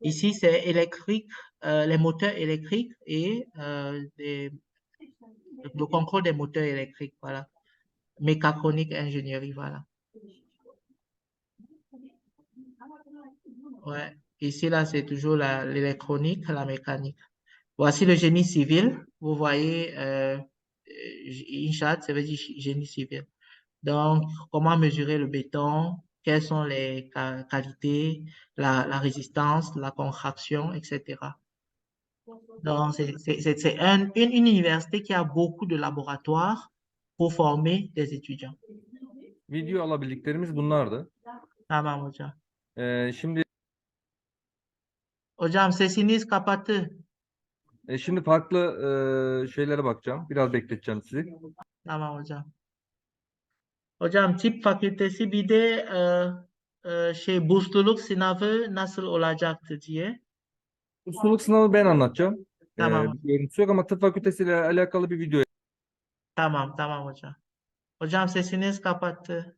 Ici, c'est électrique, les moteurs électriques et le contrôle des moteurs électriques, voilà. Mécatronique, ingénierie, voilà. Ouais. Ici, là, c'est toujours l'électronique, la mécanique. Voici le génie civil. Vous voyez, INSHAT, ça veut dire génie civil. Donc, comment mesurer le béton? Quelles sont les qualités, la résistance, la contraction, etc. Donc, c'est une université qui a beaucoup de laboratoires pour former des étudiants. Video alabildiklerimiz bunlardı. Tamam hocam. Şimdi Hocam sesiniz kapattı. şimdi farklı şeylere bakacağım. Biraz bekleteceğim sizi. Tamam hocam. Hocam tıp fakültesi bir de bursluluk sınavı nasıl olacaktı diye. Ustalık sınavı ben anlatacağım. Tamam. Bir görüntüsü yok ama tıp fakültesiyle alakalı bir video. Tamam hocam. Hocam sesiniz kapattı.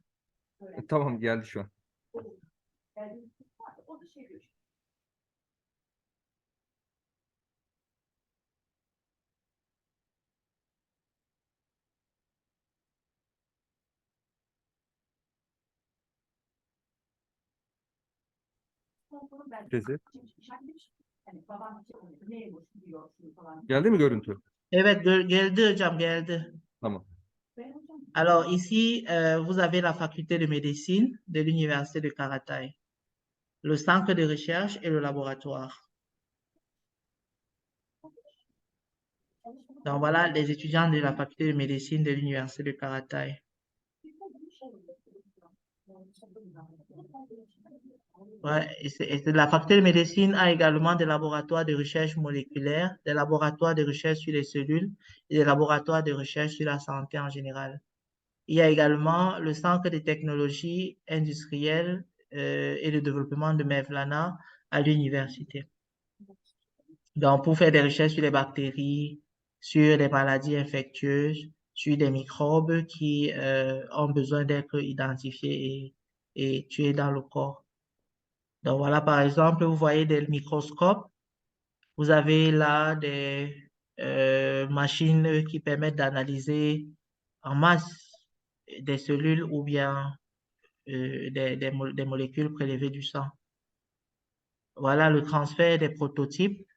Tamam, geldi şu an. Sesi. Geldi mi görüntü? Evet geldi hocam geldi. Tamam. Alors ici, vous avez la faculté de médecine de l'université de Karatay, le centre de recherche et le laboratoire. Donc voilà les étudiants de la faculté de médecine de l'université de Karatay. Ouais, la faculté de médecine a également des laboratoires de recherche moléculaire, des laboratoires de recherche sur les cellules et des laboratoires de recherche sur la santé en général. Il y a également le Centre de technologie industrielle et de développement de Mevlana à l'université. Donc, pour faire des recherches sur les bactéries, sur les maladies infectieuses, sur des microbes qui ont besoin d'être identifiés et tués dans le corps. Donc, voilà, par exemple, vous voyez des microscopes. Vous avez là des machines qui permettent d'analyser en masse des cellules ou bien des molécules prélevées du sang. Voilà le transfert des prototypes.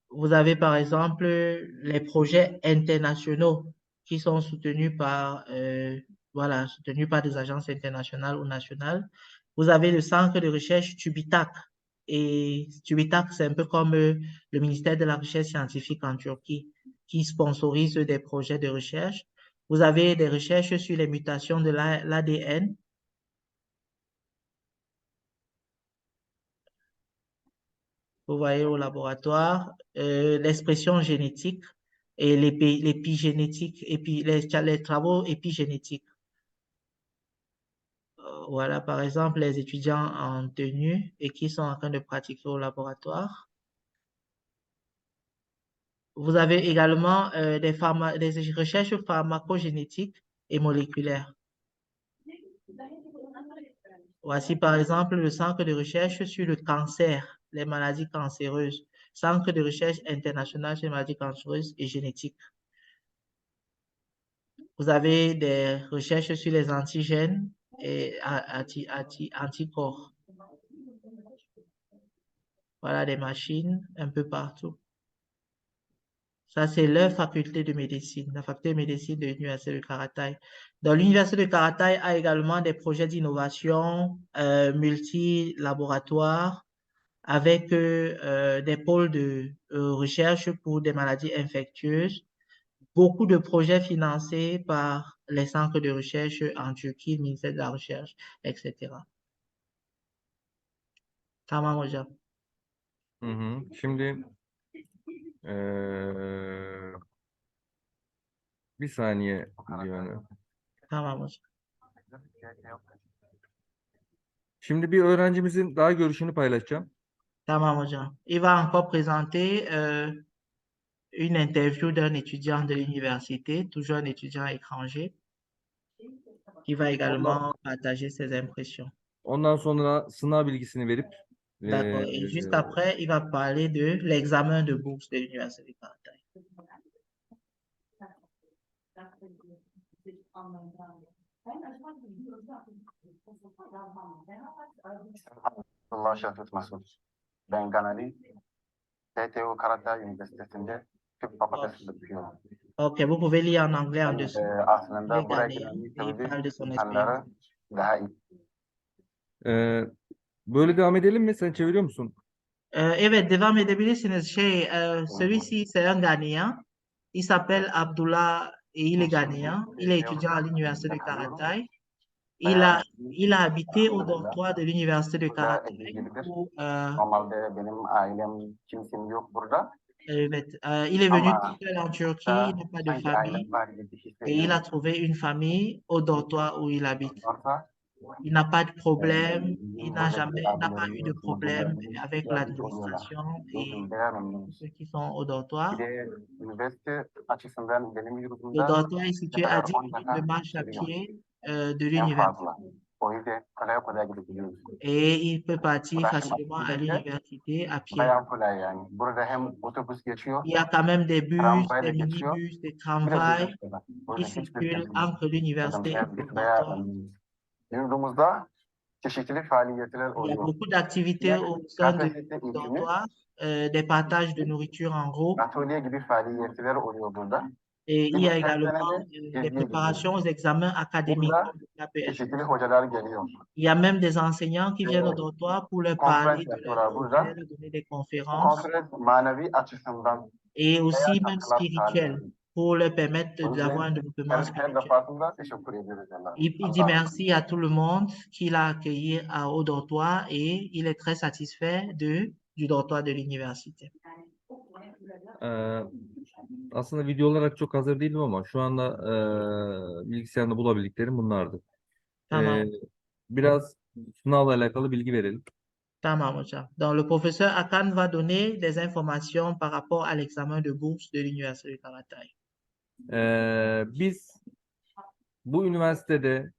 Vous avez par exemple les projets internationaux qui sont soutenus par, soutenus par des agences internationales ou nationales. Vous avez le centre de recherche Tubitac. Et Tubitac, c'est un peu comme le ministère de la Recherche scientifique en Turquie, qui sponsorise des projets de recherche. Vous avez des recherches sur les mutations de l'ADN. Vous voyez au laboratoire, l'expression génétique et l'épigénétique, et puis les travaux épigénétiques. Voilà, par exemple, les étudiants en tenue et qui sont en train de pratiquer au laboratoire. Vous avez également des recherches pharmacogénétiques et moléculaires. Voici par exemple le centre de recherche sur le cancer, les maladies cancéreuses, centre de recherche international sur les maladies cancéreuses et génétiques. Vous avez des recherches sur les antigènes et anticorps. Voilà des machines un peu partout. Ça, c'est leur faculté de médecine, la faculté de médecine de l'Université de Karatay. Donc, l'Université de Karatay a également des projets d'innovation multi-laboratoires avec des pôles de recherche pour des maladies infectieuses, beaucoup de projets financés par les centres de recherche en Turquie, le ministère de la Recherche, etc. Tamam hocam. Şimdi bir saniye diyor. Tamam hocam. Şimdi bir öğrencimizin daha görüşünü paylaşacağım. Tamam hocam. Il va encore présenter une interview d'un étudiant de l'université, toujours un étudiant étranger, qui va également partager ses impressions. Ondan sonra sınav bilgisini verip D'accord. Et juste après, il va parler de l'examen de bourse de l'université de Karatay. Allah Şefik Mesut. Ben Ganali. TTU Karatay Üniversitesi'nde Türk fakültesi yapıyorum. Ok, vous pouvez lire en anglais en dessous. Il Aslında est buraya ghanéen gelen et il sebebi parle de son insanları expérience. daha iyi. Böyle devam edelim mi? Sen çeviriyor musun? Evet, devam edebilirsiniz. Celui-ci, c'est un Ghanéen. Il s'appelle Abdullah et il est Ghanéen. Il est étudiant à l'université de Karatay. Il a habité au dortoir de l'université de Burada Karatay gibidir. où, Normalde benim ailem kimsem yok burada. evet, il est venu tout Ama seul en Turquie, il n'a pas de sanki ailem famille var gibi et il a hissediyorum. trouvé une famille au dortoir où il habite. Varsa Il n'a pas de problème, il n'a buradaki n'a pas eu de abilerim, problème sınıflarım avec yardımcı oluyorlar. l'administration et Bizim bayağı memnunuz. ceux qui sont au Bir dortoir. de üniversite açısından benim Le yurdumda dortoir est ne situé à kadar 10 10 minutes dakika de marche à sürüyor. pied de En l'université fazla. O yüzden kolay kolay gidebiliyoruz. et il peut partir Ulaşım facilement à açısından da l'université à pied. bayağı kolay yani. Burada hem otobüs geçiyor, Il y a quand même des bus, tramvay da des geçiyor. minibus, des Bir de tramways otobüs de var. O qui yüzden hiçbir circulent sıkıntı yok. entre l'université et le Biz bayağı dortoir. memnunuz. Yurdumuzda çeşitli faaliyetler Il y a oluyor. beaucoup d'activités au sein KPSS du eğitimi, dortoir, des partages de nourriture en groupe. atölye gibi faaliyetler oluyor burada. Et il y a Her également sene des geziye préparations gidiyoruz. aux examens académiques Burada comme le KPSS. çeşitli hocalar geliyor. Il y a même des enseignants qui viennent au Evet. dortoir pour leur Konferans parler de leur yapıyorlar burada. projet, leur donner des Bu conférences konferans manevi açısından et aussi bayağı même katkılar spirituelles sağlıyor. pour leur permettre O d'avoir un yüzden développement her spirituel. defasında teşekkür ediyoruz Allah'a. Il dit merci à tout le monde qui l'a accueilli au dortoir et il est très satisfait du dortoir de l'université. Aslında video olarak çok hazır değilim ama şu anda bilgisayarda bulabildiklerim bunlardı. Tamam, Biraz sınavla alakalı bilgi verelim. tamam hocam. Donc, le professeur Akan va donner des informations par rapport à l'examen de bourse de l'université de Karatay. Biz bu üniversitede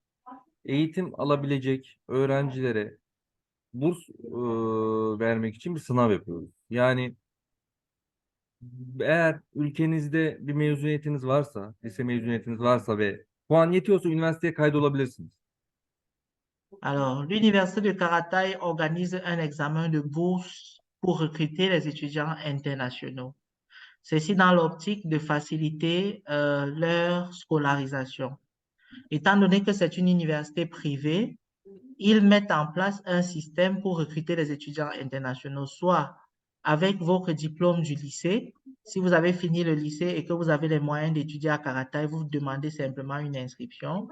eğitim alabilecek öğrencilere burs vermek için bir sınav yapıyoruz. Yani eğer ülkenizde bir mezuniyetiniz varsa, lise mezuniyetiniz varsa ve puan yetiyorsa üniversiteye kaydolabilirsiniz. Alors, l'université de Karatay organise un examen de bourse pour recruter les étudiants internationaux. Ceci dans l'optique de faciliter leur scolarisation. Étant donné que c'est une université privée, ils mettent en place un système pour recruter les étudiants internationaux, soit avec votre diplôme du lycée. Si vous avez fini le lycée et que vous avez les moyens d'étudier à Karatay, vous demandez simplement une inscription,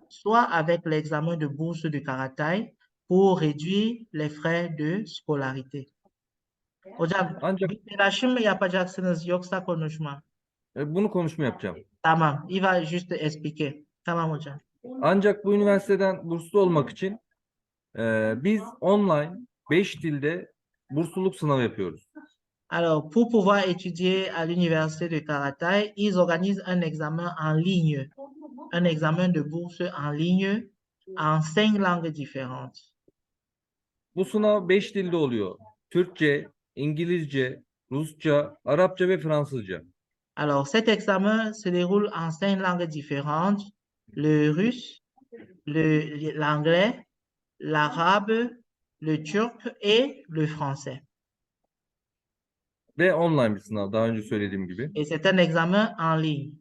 soit avec l'examen de bourse de Karatay pour réduire les frais de scolarité. Hocam, Ancak bir paylaşım mı yapacaksınız yoksa konuşma? bunu konuşma yapacağım. Tamam, il va juste expliquer. Tamam hocam. Ancak bu üniversiteden burslu olmak için biz online 5 dilde bursluluk sınavı yapıyoruz. Alors, pour pouvoir étudier à l'université de Karatay, ils organisent un examen en ligne, un examen de bourse en ligne en 5 langues différentes. Bu sınav 5 dilde oluyor. Türkçe, İngilizce, Rusça, Arapça ve Fransızca. Alors, cet examen se déroule en 5 langues différentes, le russe, l'anglais, l'arabe, le turc et le français. Ve online bir sınav daha önce söylediğim gibi. Et c'est un examen en ligne.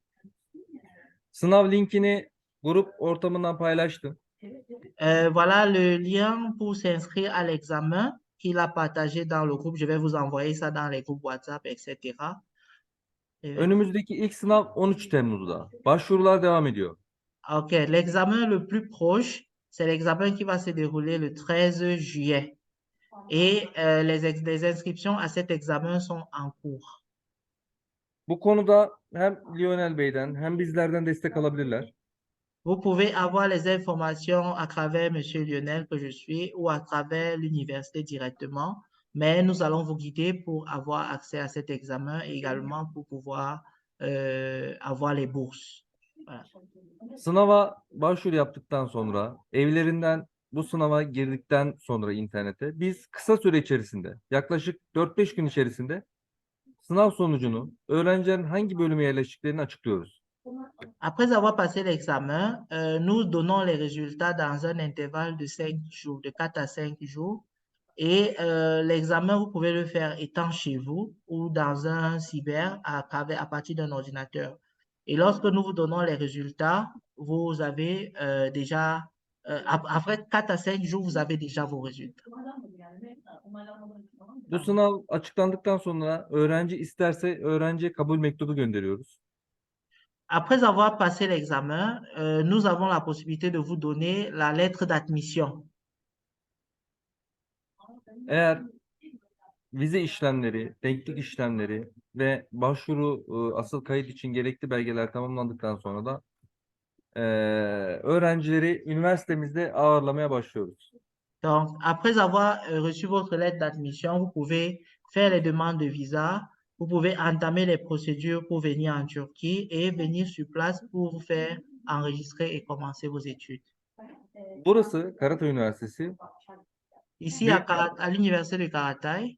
Sınav linkini grup ortamından paylaştım. Voilà le lien pour s'inscrire à l'examen qu'il a partagé dans le groupe. Je vais vous envoyer ça dans les groupes WhatsApp, etc. Evet. Önümüzdeki ilk sınav 13 Temmuz'da. Başvurular devam ediyor. Ok, l'examen le plus proche, c'est l'examen qui va se dérouler le 13 juillet. Et les inscriptions à cet examen sont en cours. Bu konuda hem Lionel Bey'den hem bizlerden destek alabilirler. Vous pouvez avoir les informations à travers M. Lionel que je suis ou à travers l'université directement, mais nous allons vous guider pour avoir accès à cet examen et également pour pouvoir avoir les bourses. Voilà. Sınava başvuru yaptıktan sonra evlerinden bu sınava girdikten sonra internete biz kısa süre içerisinde yaklaşık 4-5 gün içerisinde sınav sonucunu öğrencilerin hangi bölüme yerleştiklerini açıklıyoruz. Après avoir passé l'examen, nous donnons les résultats dans un intervalle de 5 jours, de 4 à 5 jours. Et l'examen, vous pouvez le faire étant chez vous ou dans un cyber à partir d'un ordinateur. Et lorsque nous vous donnons les résultats, vous avez déjà, après 4 à 5 jours, vous avez déjà vos résultats. Bu sınav açıklandıktan sonra öğrenci isterse öğrenciye kabul mektubu gönderiyoruz. Après avoir passé l'examen, nous avons la possibilité de vous donner la lettre d'admission. Eğer vize işlemleri, denklik işlemleri ve başvuru asıl kayıt için gerekli belgeler tamamlandıktan sonra da öğrencileri üniversitemizde ağırlamaya başlıyoruz. Donc, après avoir reçu votre lettre d'admission, vous pouvez faire les demandes de visa, vous pouvez entamer les procédures pour venir en Turquie et venir sur place pour vous faire enregistrer et commencer vos études. Burası Karatay Üniversitesi. Ici, à l'université de Karatay,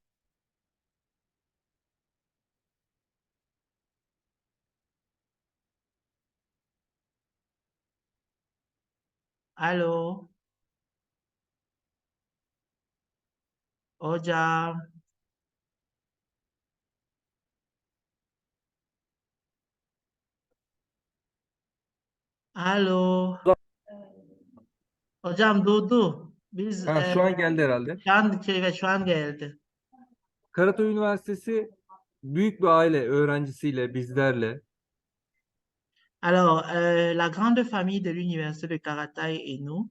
allô, hocam, allô, hocam durdu. Biz Şu an geldi herhalde. şu an geldi. Karatay Üniversitesi büyük bir aile öğrencisiyle, bizlerle. Alors, la grande famille de l'université de Karatay et nous,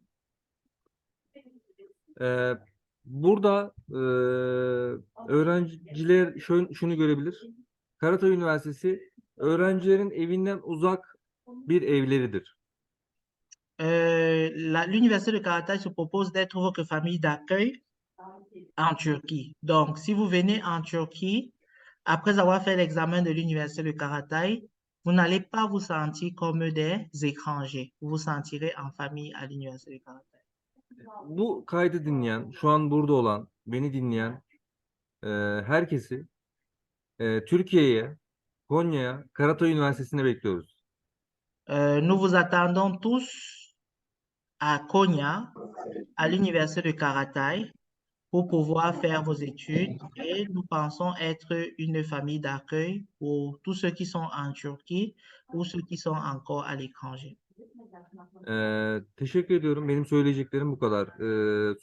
Burada öğrenciler şunu görebilir. Karatay Üniversitesi öğrencilerin evinden uzak bir evleridir. l'université de Karatay se propose d'être votre famille d'accueil en Turquie. Donc, si vous venez en Turquie, après avoir fait l'examen de l'université de Karatay, vous n'allez pas vous sentir comme des étrangers. Vous vous sentirez en famille à l'université de Karatay. Bu kaydı dinleyen, şu an burada olan, beni dinleyen herkesi Türkiye'ye, Konya'ya, Karatay Üniversitesi'ne bekliyoruz. Nous vous attendons tous à Konya, à l'université de Karatay, pour pouvoir faire vos études et nous pensons être une famille d'accueil pour tous ceux qui sont en Turquie ou ceux qui sont encore à l'étranger. Teşekkür ediyorum. Benim söyleyeceklerim bu kadar.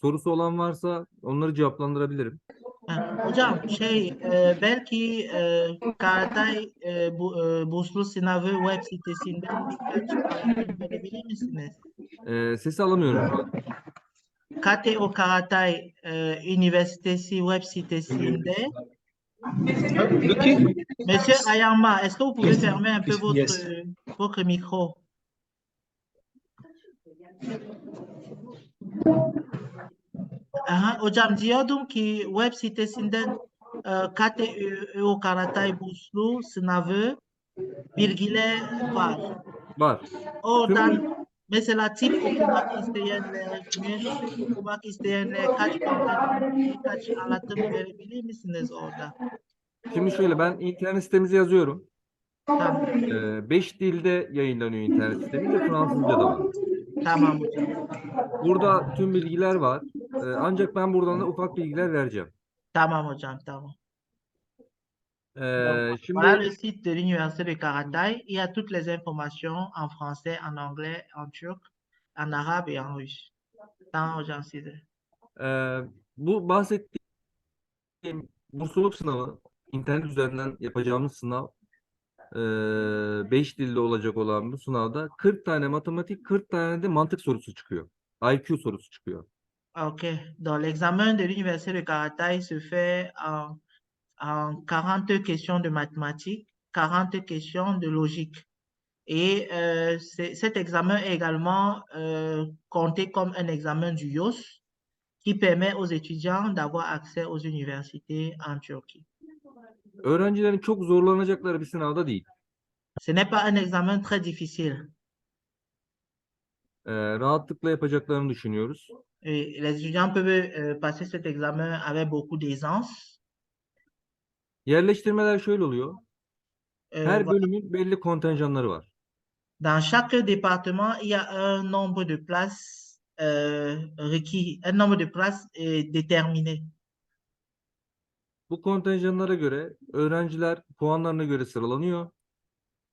Sorusu olan varsa onları cevaplandırabilirim. Hocam belki Karatay Burslu Sınavı web sitesinden birkaç anlatım verebilir misiniz? Sesi alamıyorum şu an. KTO Karatay Üniversitesi web sitesinde. Monsieur Ayamba, est-ce que vous pouvez fermer un peu votre micro? Hocam diyordum ki web sitesinden KTO Karatay Burslu Sınavı bilgiler var. Var. Oradan mesela tıp okumak isteyenler, mühendislik okumak isteyenler kaç puan, kaç anlatım verebilir misiniz orada? Şimdi şöyle, ben internet sitemize yazıyorum. Tamam. 5 dilde yayınlanıyor internet sitemiz ve Fransızca da var. Tamam hocam. Burada tüm bilgiler var. Ancak ben buradan da ufak bilgiler vereceğim. Tamam hocam, tamam. Voilà Şimdi le site de l'université de Karatay. Il y a toutes les informations en français, en anglais, en turc, en arabe et en russe. Tamam hocam size. bu bahsettiğim bursluluk sınavı, internet üzerinden yapacağımız sınav, 5 dilde olacak olan bu sınavda 40 tane matematik, 40 tane de mantık sorusu çıkıyor. IQ sorusu çıkıyor. Ok. Donc l'examen de l'université de Karatay se fait en 40 questions de mathématiques, 40 questions de logique. Et cet examen est également compté comme un examen du YOS qui permet aux étudiants d'avoir accès aux universités en Turquie. Öğrencilerin çok zorlanacakları bir sınavda değil. Ce n'est pas un examen très difficile. Rahatlıkla yapacaklarını düşünüyoruz. Et les étudiants peuvent passer cet examen avec beaucoup d'aisance. Yerleştirmeler şöyle oluyor. Her Voilà. bölümün belli kontenjanları var. Dans chaque département, il y a un nombre de places requis, un nombre de places déterminé. Bu kontenjanlara göre öğrenciler puanlarına göre sıralanıyor.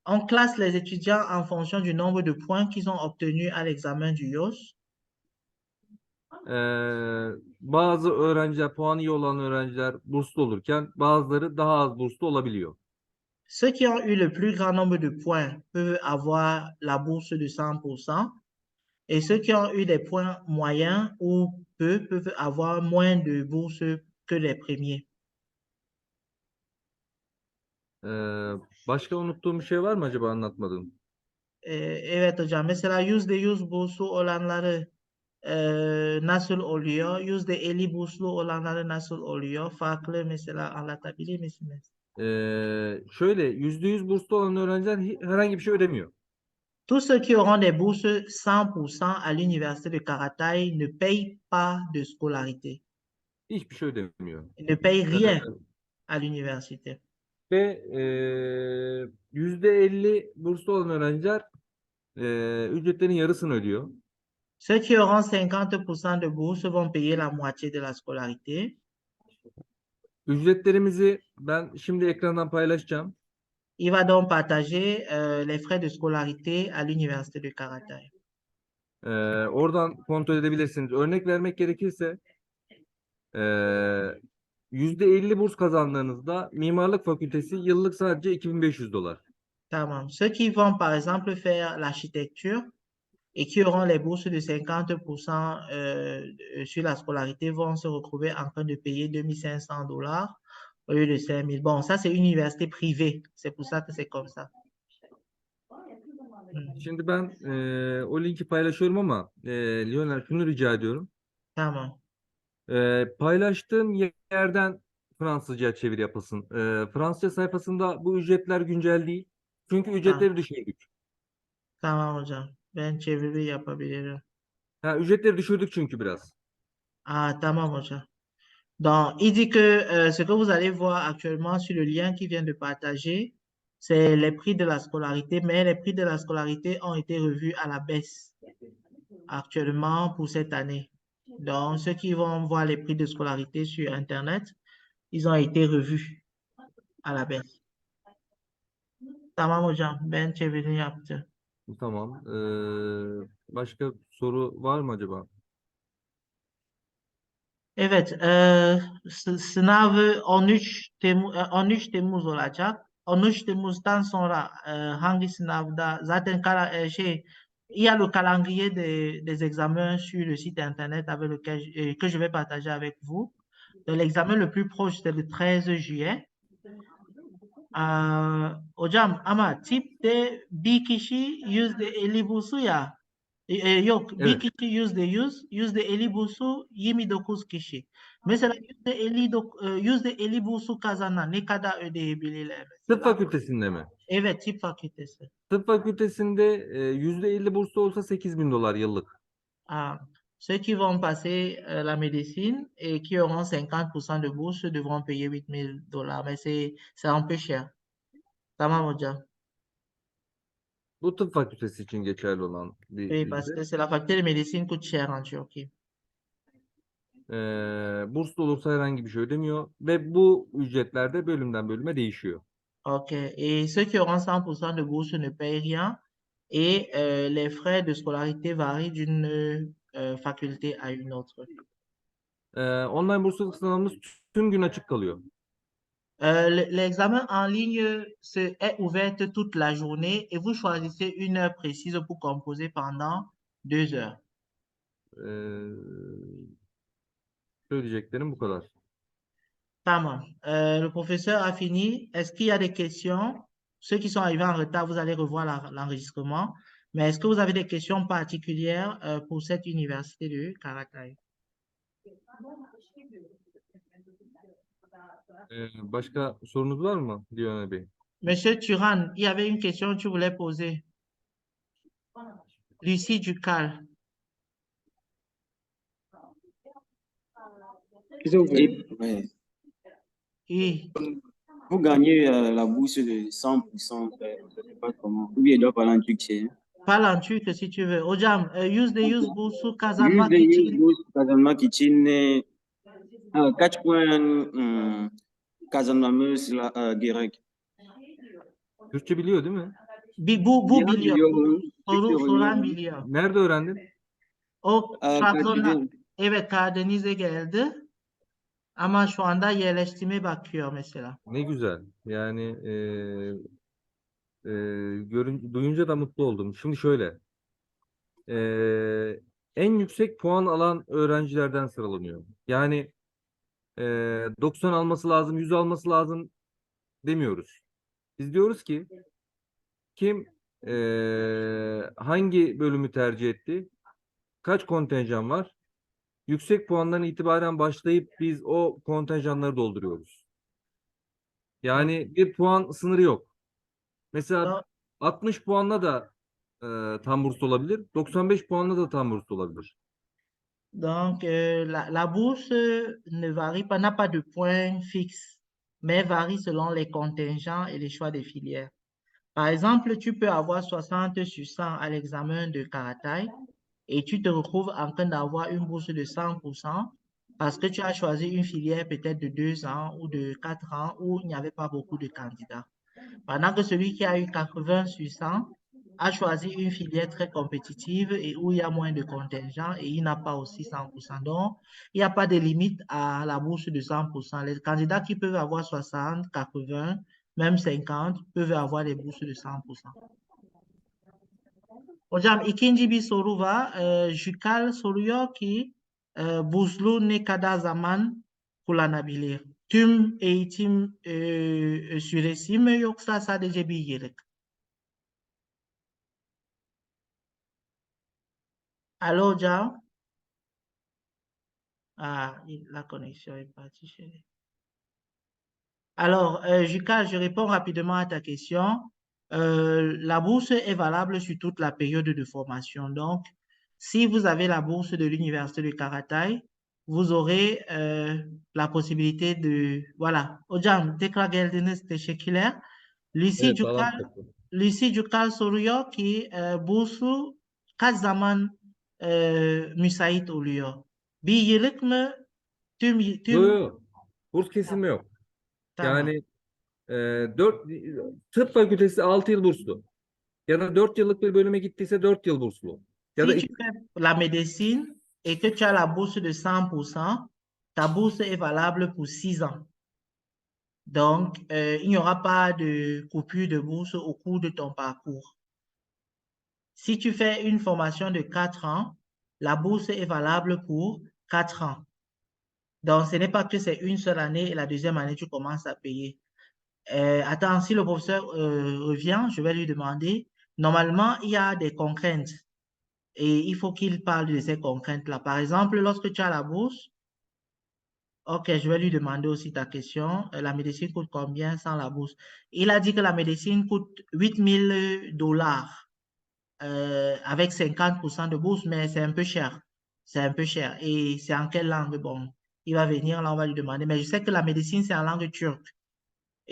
On classe les étudiants en fonction du nombre de points qu'ils ont obtenus à l'examen du YOS. Bazı öğrenciler, puanı iyi olan öğrenciler burslu olurken bazıları daha az burslu olabiliyor. Ceux qui ont eu le plus grand nombre de points peuvent avoir la bourse de 100%, et ceux qui ont eu des points moyens ou peu peuvent avoir moins de bourses que les premiers. Başka unuttuğum bir şey var mı acaba anlatmadığım? Evet hocam, mesela %100 burslu olanları nasıl oluyor? %50 burslu olanları nasıl oluyor? Farklı mesela anlatabilir misiniz? Şöyle %100 burslu olan öğrenciler herhangi bir şey ödemiyor. Tous ceux qui auront des bourses 100% à l'université de Karatay ne payent pas de scolarité. Hiçbir şey ödemiyor. Ils ne payent Ee, rien à l'université. Ve %50 burslu olan öğrenciler ücretlerin yarısını ödüyor. Ceux qui auront 50% de bourse vont payer la moitié de la scolarité. Ücretlerimizi ben şimdi ekrandan paylaşacağım. Il va donc partager les frais de scolarité à l'université de Karatay. Oradan kontrol edebilirsiniz. Örnek vermek gerekirse %50 burs kazandığınızda mimarlık fakültesi yıllık sadece $2.500. Tamam. Ceux qui vont par exemple faire l'architecture et qui auront les bourses de 50% sur la scolarité vont se retrouver en train de payer $2.500 au lieu de 5.000. Bon, ça c'est une université privée. C'est pour ça que c'est comme ça. Şimdi ben o linki paylaşıyorum ama Lionel şunu rica ediyorum. Tamam. Paylaştığım yerden Fransızca çeviri yapılsın. Fransızca sayfasında bu ücretler güncel değil. Çünkü ücretleri düşürdük. Tamam hocam. Ben çeviri yapabilirim. Ücretleri düşürdük çünkü biraz. Ah, tamam hocam. Donc, il dit que ce que vous allez voir actuellement sur le lien qu'il vient de partager, c'est les prix de la scolarité, mais les prix de la scolarité ont été revus à la baisse actuellement pour cette année. Donc, ceux qui vont voir les prix de scolarité sur Internet, ils ont été revus à la baisse. Tamam hocam, ben çevirini yaptım. Tamam. Başka soru var mı acaba? Evet, sınavı 13 Temmuz olacak. 13 Temmuz'dan sonra hangi sınavda zaten il y a le calendrier des examens sur le site internet avec lequel que je vais partager avec vous. Donc, l'examen le plus proche, c'est le 13 juillet. Hocam ama tipte bir kişi %50 bursu ya. Yok, bir Evet. kişi %100, %50 bursu 29 kişi. Mesela %50 bursu kazanan ne kadar ödeyebilirler Tıp mesela? fakültesinde mi? Evet, tıp fakültesi. Tıp fakültesinde %50 burslu olsa $8.000 yıllık. Ceux qui vont passer la médecine et qui auront 50% de bourse devront payer $8.000, mais c'est un peu cher. Tamam hocam. Bu tıp fakültesi için geçerli olan bir Oui, parce ücret. que c'est la faculté de médecine coûte cher en Turquie. Burslu olursa herhangi bir şey ödemiyor ve bu ücretler de bölümden bölüme değişiyor. OK. Et ceux qui auront 100% de bourse ne payent rien. Et les frais de scolarité varient d'une faculté à une autre. Online bursluluk sınavımız tüm gün açık kalıyor. L'examen en ligne est ouvert toute la journée et vous choisissez une heure précise pour composer pendant 2 heures. Ee, Söyleyeceklerim bu kadar. Tamam. Le professeur a fini. Est-ce qu'il y a des questions? Ceux qui sont arrivés en retard, vous allez revoir l'enregistrement. Mais est-ce que vous avez des questions particulières pour cette université de Karatay? Başka sorunuz var mı Lionel Bey? Monsieur Turan, il y avait une question que tu voulais poser. Lucie Ducal. Oui. Pour gagner la bourse de 100%, je ne sais pas comment. Ou bien il doit parler en turc. Parle en turc si tu veux. Hocam, yüzde bursu kazanmak %100 için burs kazanmak için kaç puan kazanmamız gerek? Türkçe biliyor değil mi? bu Biraz biliyor. biliyorum. Türkçe Soran öğreniyorum. biliyor. Nerede öğrendin? O Trabzon'a, Kayseri'de. evet Karadeniz'e geldi. Ama şu anda yerleştirmeye bakıyor mesela. Ne güzel. Yani duyunca da mutlu oldum. Şimdi şöyle. En yüksek puan alan öğrencilerden sıralanıyor. Yani 90 alması lazım, 100 alması lazım demiyoruz. Biz diyoruz ki kim hangi bölümü tercih etti? Kaç kontenjan var? Yüksek puandan itibaren başlayıp biz o kontenjanları dolduruyoruz. Yani bir puan sınırı yok. Mesela Donc, 60 puanla da tam burs olabilir. 95 puanla da tam burs olabilir. la bourse ne varie pas, n'a pas de point fixe, mais varie selon les contingents et les choix des filières. Par exemple, tu peux avoir 60 sur 100 à l'examen de Karatai et tu te retrouves en train d'avoir une bourse de 100% parce que tu as choisi une filière peut-être de 2 ans ou de 4 ans où il n'y avait pas beaucoup de candidats. Pendant que celui qui a eu 80 sur 100 a choisi une filière très compétitive et où il y a moins de contingents et il n'a pas aussi 100%. Donc, il n'y a pas de limite à la bourse de 100%. Les candidats qui peuvent avoir 60, 80, même 50 peuvent avoir des bourses de 100%. Hocam ikinci bir soru var. Jükal soruyor ki burslu ne kadar zaman kullanabilir? Tüm eğitim süresi mi yoksa sadece bir yıllık? Allô, hocam? Ah, la connexion est partie chez. Alors, Jukal, je réponds rapidement à ta question. La bourse est valable sur toute la période de formation. Donc, si vous avez la bourse de l'Université de Karatai, vous aurez la possibilité de... Voilà. Hocam, tekrar geldiniz. Teşekkürler. Evet, bağlantı koptu. Lucy Cukal soruyor ki bursu kaç zaman müsait oluyor? Bir yıllık mı? Yok yok. Burs kesimi yok. Tamam. Yani 4 tıp fakültesi 6 yıl burslu. Ya da 4 yıllık bir bölüme gittiyse 4 yıl burslu. Ya da Si tu fais la médecine et que tu as la bourse de 100%, ta bourse est valable pour 6 ans. Donc, il n'y aura pas de coupure de bourse au cours de ton parcours. Si tu fais une formation de 4 ans, la bourse est valable pour 4 ans. Donc, ce n'est pas que c'est une seule année et la deuxième année, tu commences à payer. Attends, si le professeur revient, je vais lui demander. Normalement, il y a des contraintes et il faut qu'il parle de ces contraintes-là. Par exemple, lorsque tu as la bourse, ok, je vais lui demander aussi ta question. La médecine coûte combien sans la bourse? Il a dit que la médecine coûte $8,000 avec 50% de bourse, mais c'est un peu cher. C'est un peu cher. Et c'est en quelle langue? Bon, il va venir, là, on va lui demander. Mais je sais que la médecine, c'est en langue turque.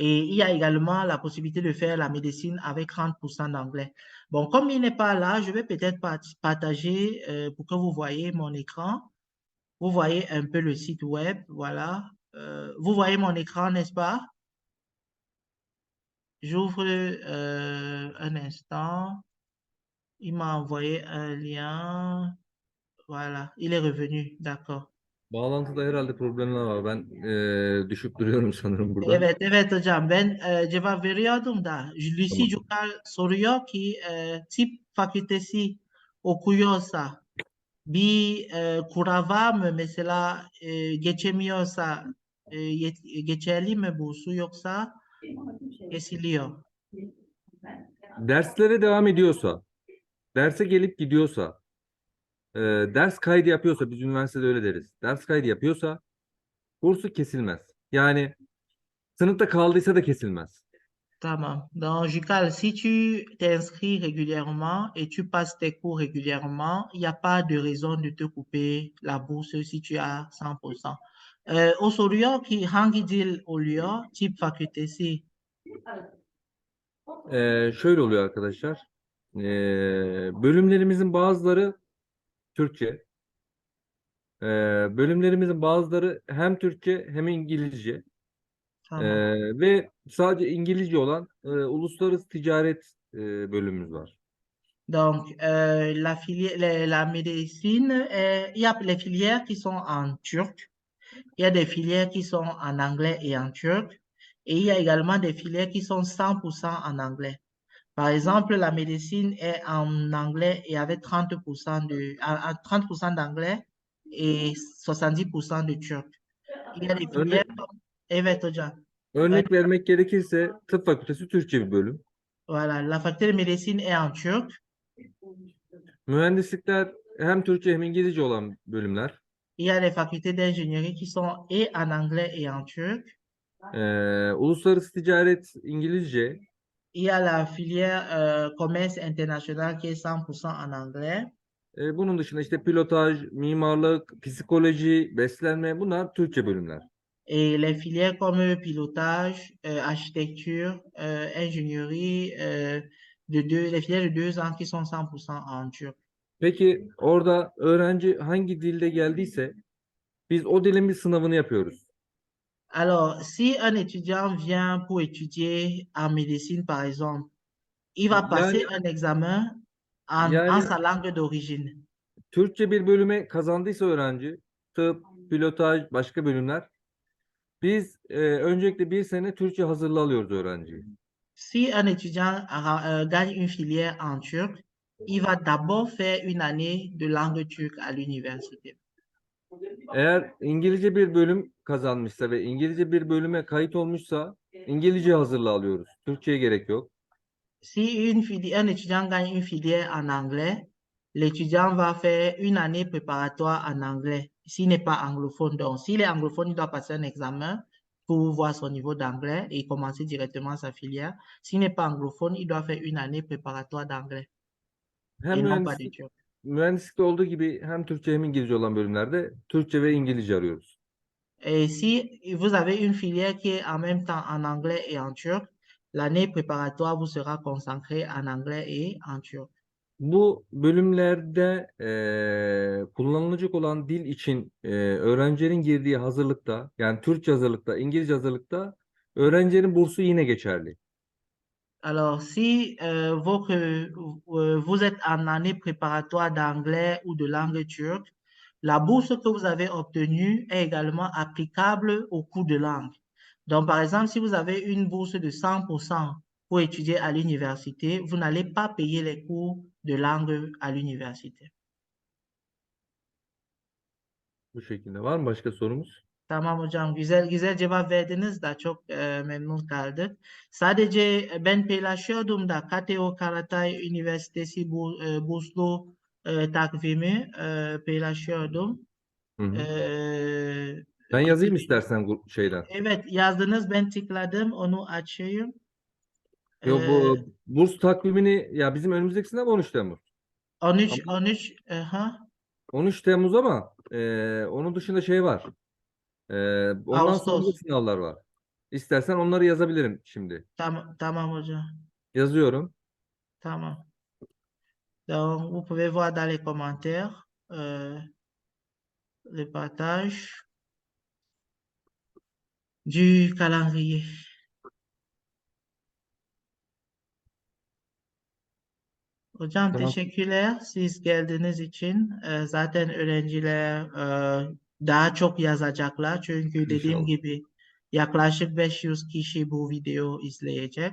Et il y a également la possibilité de faire la médecine avec 30% d'anglais. Bon, comme il n'est pas là, je vais peut-être partager pour que vous voyez mon écran. Vous voyez un peu le site web, voilà. Vous voyez mon écran, n'est-ce pas? J'ouvre un instant. Il m'a envoyé un lien. Voilà, il est revenu, d'accord. bağlantıda herhalde problemler var. Ben düşüp duruyorum sanırım burada. Evet hocam ben cevap veriyordum da Lucy Tamam. Cukal soruyor ki tıp fakültesi okuyorsa bir kura var mı mesela geçemiyorsa geçerli mi bursu yoksa kesiliyor? Derslere devam ediyorsa, derse gelip gidiyorsa, ders kaydı yapıyorsa, biz üniversitede öyle deriz. Ders kaydı yapıyorsa bursu kesilmez. Yani sınıfta kaldıysa da kesilmez. Tamam. Donc, Jukal, si tu t'inscris régulièrement et tu passes tes cours régulièrement, il n'y a pas de raison de te couper la bourse si tu as 100%. O soruyor ki hangi dil oluyor tip fakültesi? Şöyle oluyor arkadaşlar. Bölümlerimizin bazıları Türkçe. Bölümlerimizin bazıları hem Türkçe hem İngilizce. Tamam. Ve sadece İngilizce olan uluslararası ticaret bölümümüz var. Donc, la filière, la médecine, il y a les filières qui sont en turc, il y a des filières qui sont en anglais et en turc, et il y a également des filières qui sont 100% en anglais. Par exemple, la médecine est en anglais et avec 30% à 30% d'anglais et 70% de turc. Il y a des filières Örnek, comme, evet hocam. örnek vermek gerekirse tıp fakültesi Türkçe bir bölüm. Voilà, la faculté de médecine est en turc. Mühendislikler hem Türkçe hem İngilizce olan bölümler. Il y a les facultés d'ingénierie qui sont et en anglais et en turc. Uluslararası ticaret İngilizce. Il y a la filière commerce international qui est 100% en anglais. Bunun dışında işte pilotaj, mimarlık, psikoloji, beslenme bunlar Türkçe bölümler. Et les filières comme pilotage, architecture, ingénierie, les filières de 2 ans qui sont 100% en turc. Peki orada öğrenci hangi dilde geldiyse biz o dilin bir sınavını yapıyoruz. Alors, si un étudiant vient pour étudier en médecine, par exemple, il va passer Yani un examen en yani sa langue d'origine. Türkçe bir bölüme kazandıysa öğrenci, tıp, pilotaj, başka bölümler, biz öncelikle bir sene Türkçe hazırlığı alıyoruz öğrenciyi. Si un étudiant gagne une filière en turc, il va d'abord faire une année de langue turque à l'université. Eğer İngilizce bir bölüm kazanmışsa ve İngilizce bir bölüme kayıt olmuşsa İngilizce hazırlığı alıyoruz. Türkçe'ye gerek yok. Si un étudiant gagne une filière en anglais, l'étudiant va faire une année préparatoire en anglais s'il n'est pas anglophone. Donc, s'il est anglophone, il doit passer un examen pour voir son niveau d'anglais et commencer directement sa filière. S'il n'est pas anglophone, il doit faire une année préparatoire d'anglais Hem et non pas de turc. mühendislikte olduğu gibi hem Türkçe hem İngilizce olan bölümlerde Türkçe ve İngilizce arıyoruz. Et si vous avez une filière qui est en même temps en anglais et en turc, l'année préparatoire vous sera consacrée en anglais et en turc. Bu bölümlerde kullanılacak olan dil için öğrencilerin girdiği hazırlıkta, yani Türkçe hazırlıkta, İngilizce hazırlıkta öğrencilerin bursu yine geçerli. Alors, si vous êtes en année préparatoire d'anglais ou de langue turque, la bourse que vous avez obtenue est également applicable aux cours de langue. Donc, par exemple, si vous avez une bourse de 100% pour étudier à l'université, vous n'allez pas payer les cours de langue à l'université. Bu şekilde. Var mı başka sorumuz? Tamam hocam, güzel cevap verdiniz de çok memnun kaldık. Sadece ben paylaşıyordum da KTO Karatay Üniversitesi burslu takvimi paylaşıyordum. Hı hı. E, Ben yazayım istersen şeyden. evet yazdınız, ben tıkladım, onu açayım. Yo, bu burs takvimini ya bizim önümüzdeki sınav 13 Temmuz. 13 Ama 13 aha, 13 Temmuz ama onun dışında şey var. Ondan sonra da Ağustos. sınavlar var. İstersen onları yazabilirim şimdi. Tamam hocam. Yazıyorum. Tamam. Donc, vous pouvez voir dans les commentaires le partage du calendrier. Hocam Tamam. teşekkürler siz geldiğiniz için. Zaten öğrenciler daha çok yazacaklar. Çünkü dediğim İnşallah. gibi yaklaşık 500 kişi bu video izleyecek.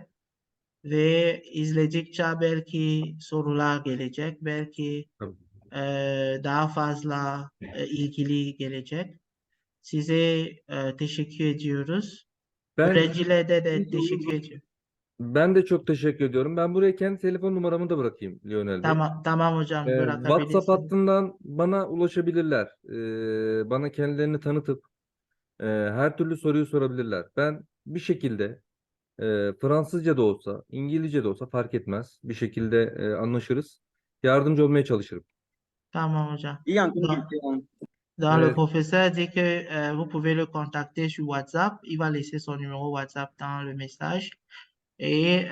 Ve izledikçe belki sorular gelecek. Belki Tabii. daha fazla ilgili gelecek. Size teşekkür ediyoruz. Ben Öğrencilere de teşekkür ediyorum. Ben de çok teşekkür ediyorum. Ben buraya kendi telefon numaramı da bırakayım Lionel Bey. Tamam hocam, WhatsApp bırakabilirsiniz. hattından bana ulaşabilirler. Bana kendilerini tanıtıp her türlü soruyu sorabilirler. Ben bir şekilde Fransızca da olsa, İngilizce de olsa fark etmez. Bir şekilde anlaşırız. Yardımcı olmaya çalışırım. Tamam hocam. Il y a encore Donc, quelqu'un. Donc, le Evet, professeur dit que vous pouvez le contacter sur WhatsApp. Il va laisser son numéro WhatsApp dans le message. Et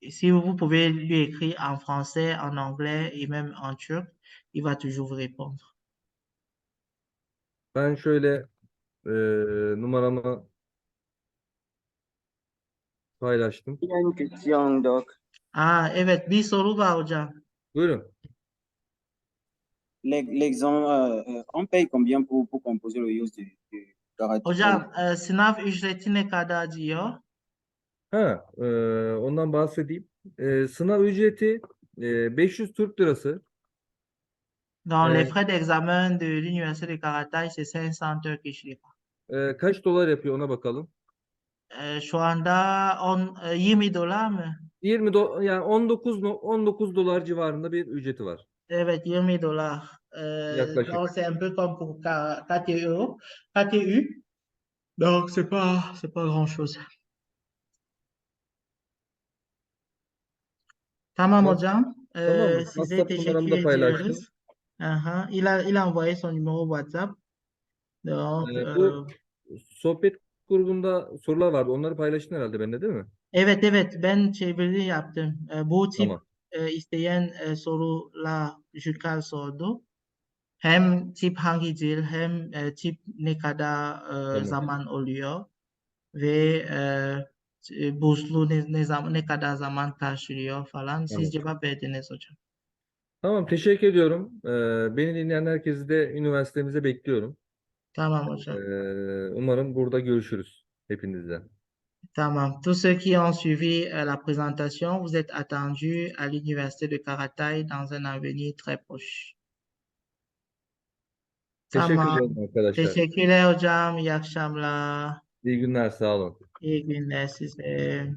si vous pouvez lui écrire en français, en anglais et même en turc, il va toujours vous répondre. ben şöyle numaramı paylaştım. Il y a une question, donc. Ah, evet, bir soru var hocam. Buyurun. L'exemple, on paye combien pour composer le use du caractère? Hocam, sınav ücreti ne kadar diyor? Ha, ondan bahsedeyim. Sınav ücreti 500 Türk lirası. Donc, les Ee, frais d'examen de l'Université de Karatay, c'est 500 Turkish lira. Kaç dolar yapıyor ona bakalım. Şu anda 20 dolar mı? 20 yani 19 dolar civarında bir ücreti var. Evet, 20 dolar. Yaklaşık. Donc, c'est un peu comme pour KTU. KTU. Donc, c'est pas grand-chose. Tamam Mas- hocam. Tamam mı? Size WhatsApp numaramı teşekkür da paylaştım. ediyoruz. Aha. Il a envoyé son numéro WhatsApp. Donc, Bu sohbet grubunda sorular vardı. Onları paylaştın herhalde bende değil mi? evet, ben çeviri yaptım. Bu tip Tamam. isteyen sorular Jükal sordu. Hem tip hangi dil hem tip ne kadar Tamam. zaman oluyor ve burslu ne kadar zaman karşılıyor falan. Siz Tamam. cevap verdiniz hocam. Tamam, teşekkür ediyorum. Beni dinleyen herkesi de üniversitemize bekliyorum. Tamam hocam. Umarım burada görüşürüz hepinizle. Tamam. Tous ceux qui ont suivi la présentation, vous êtes attendus à l'Université de Karatay dans un avenir très proche. Teşekkür Tamam. ederim arkadaşlar. Teşekkürler hocam. İyi akşamlar. İyi günler, sağ olun. İyi günler size.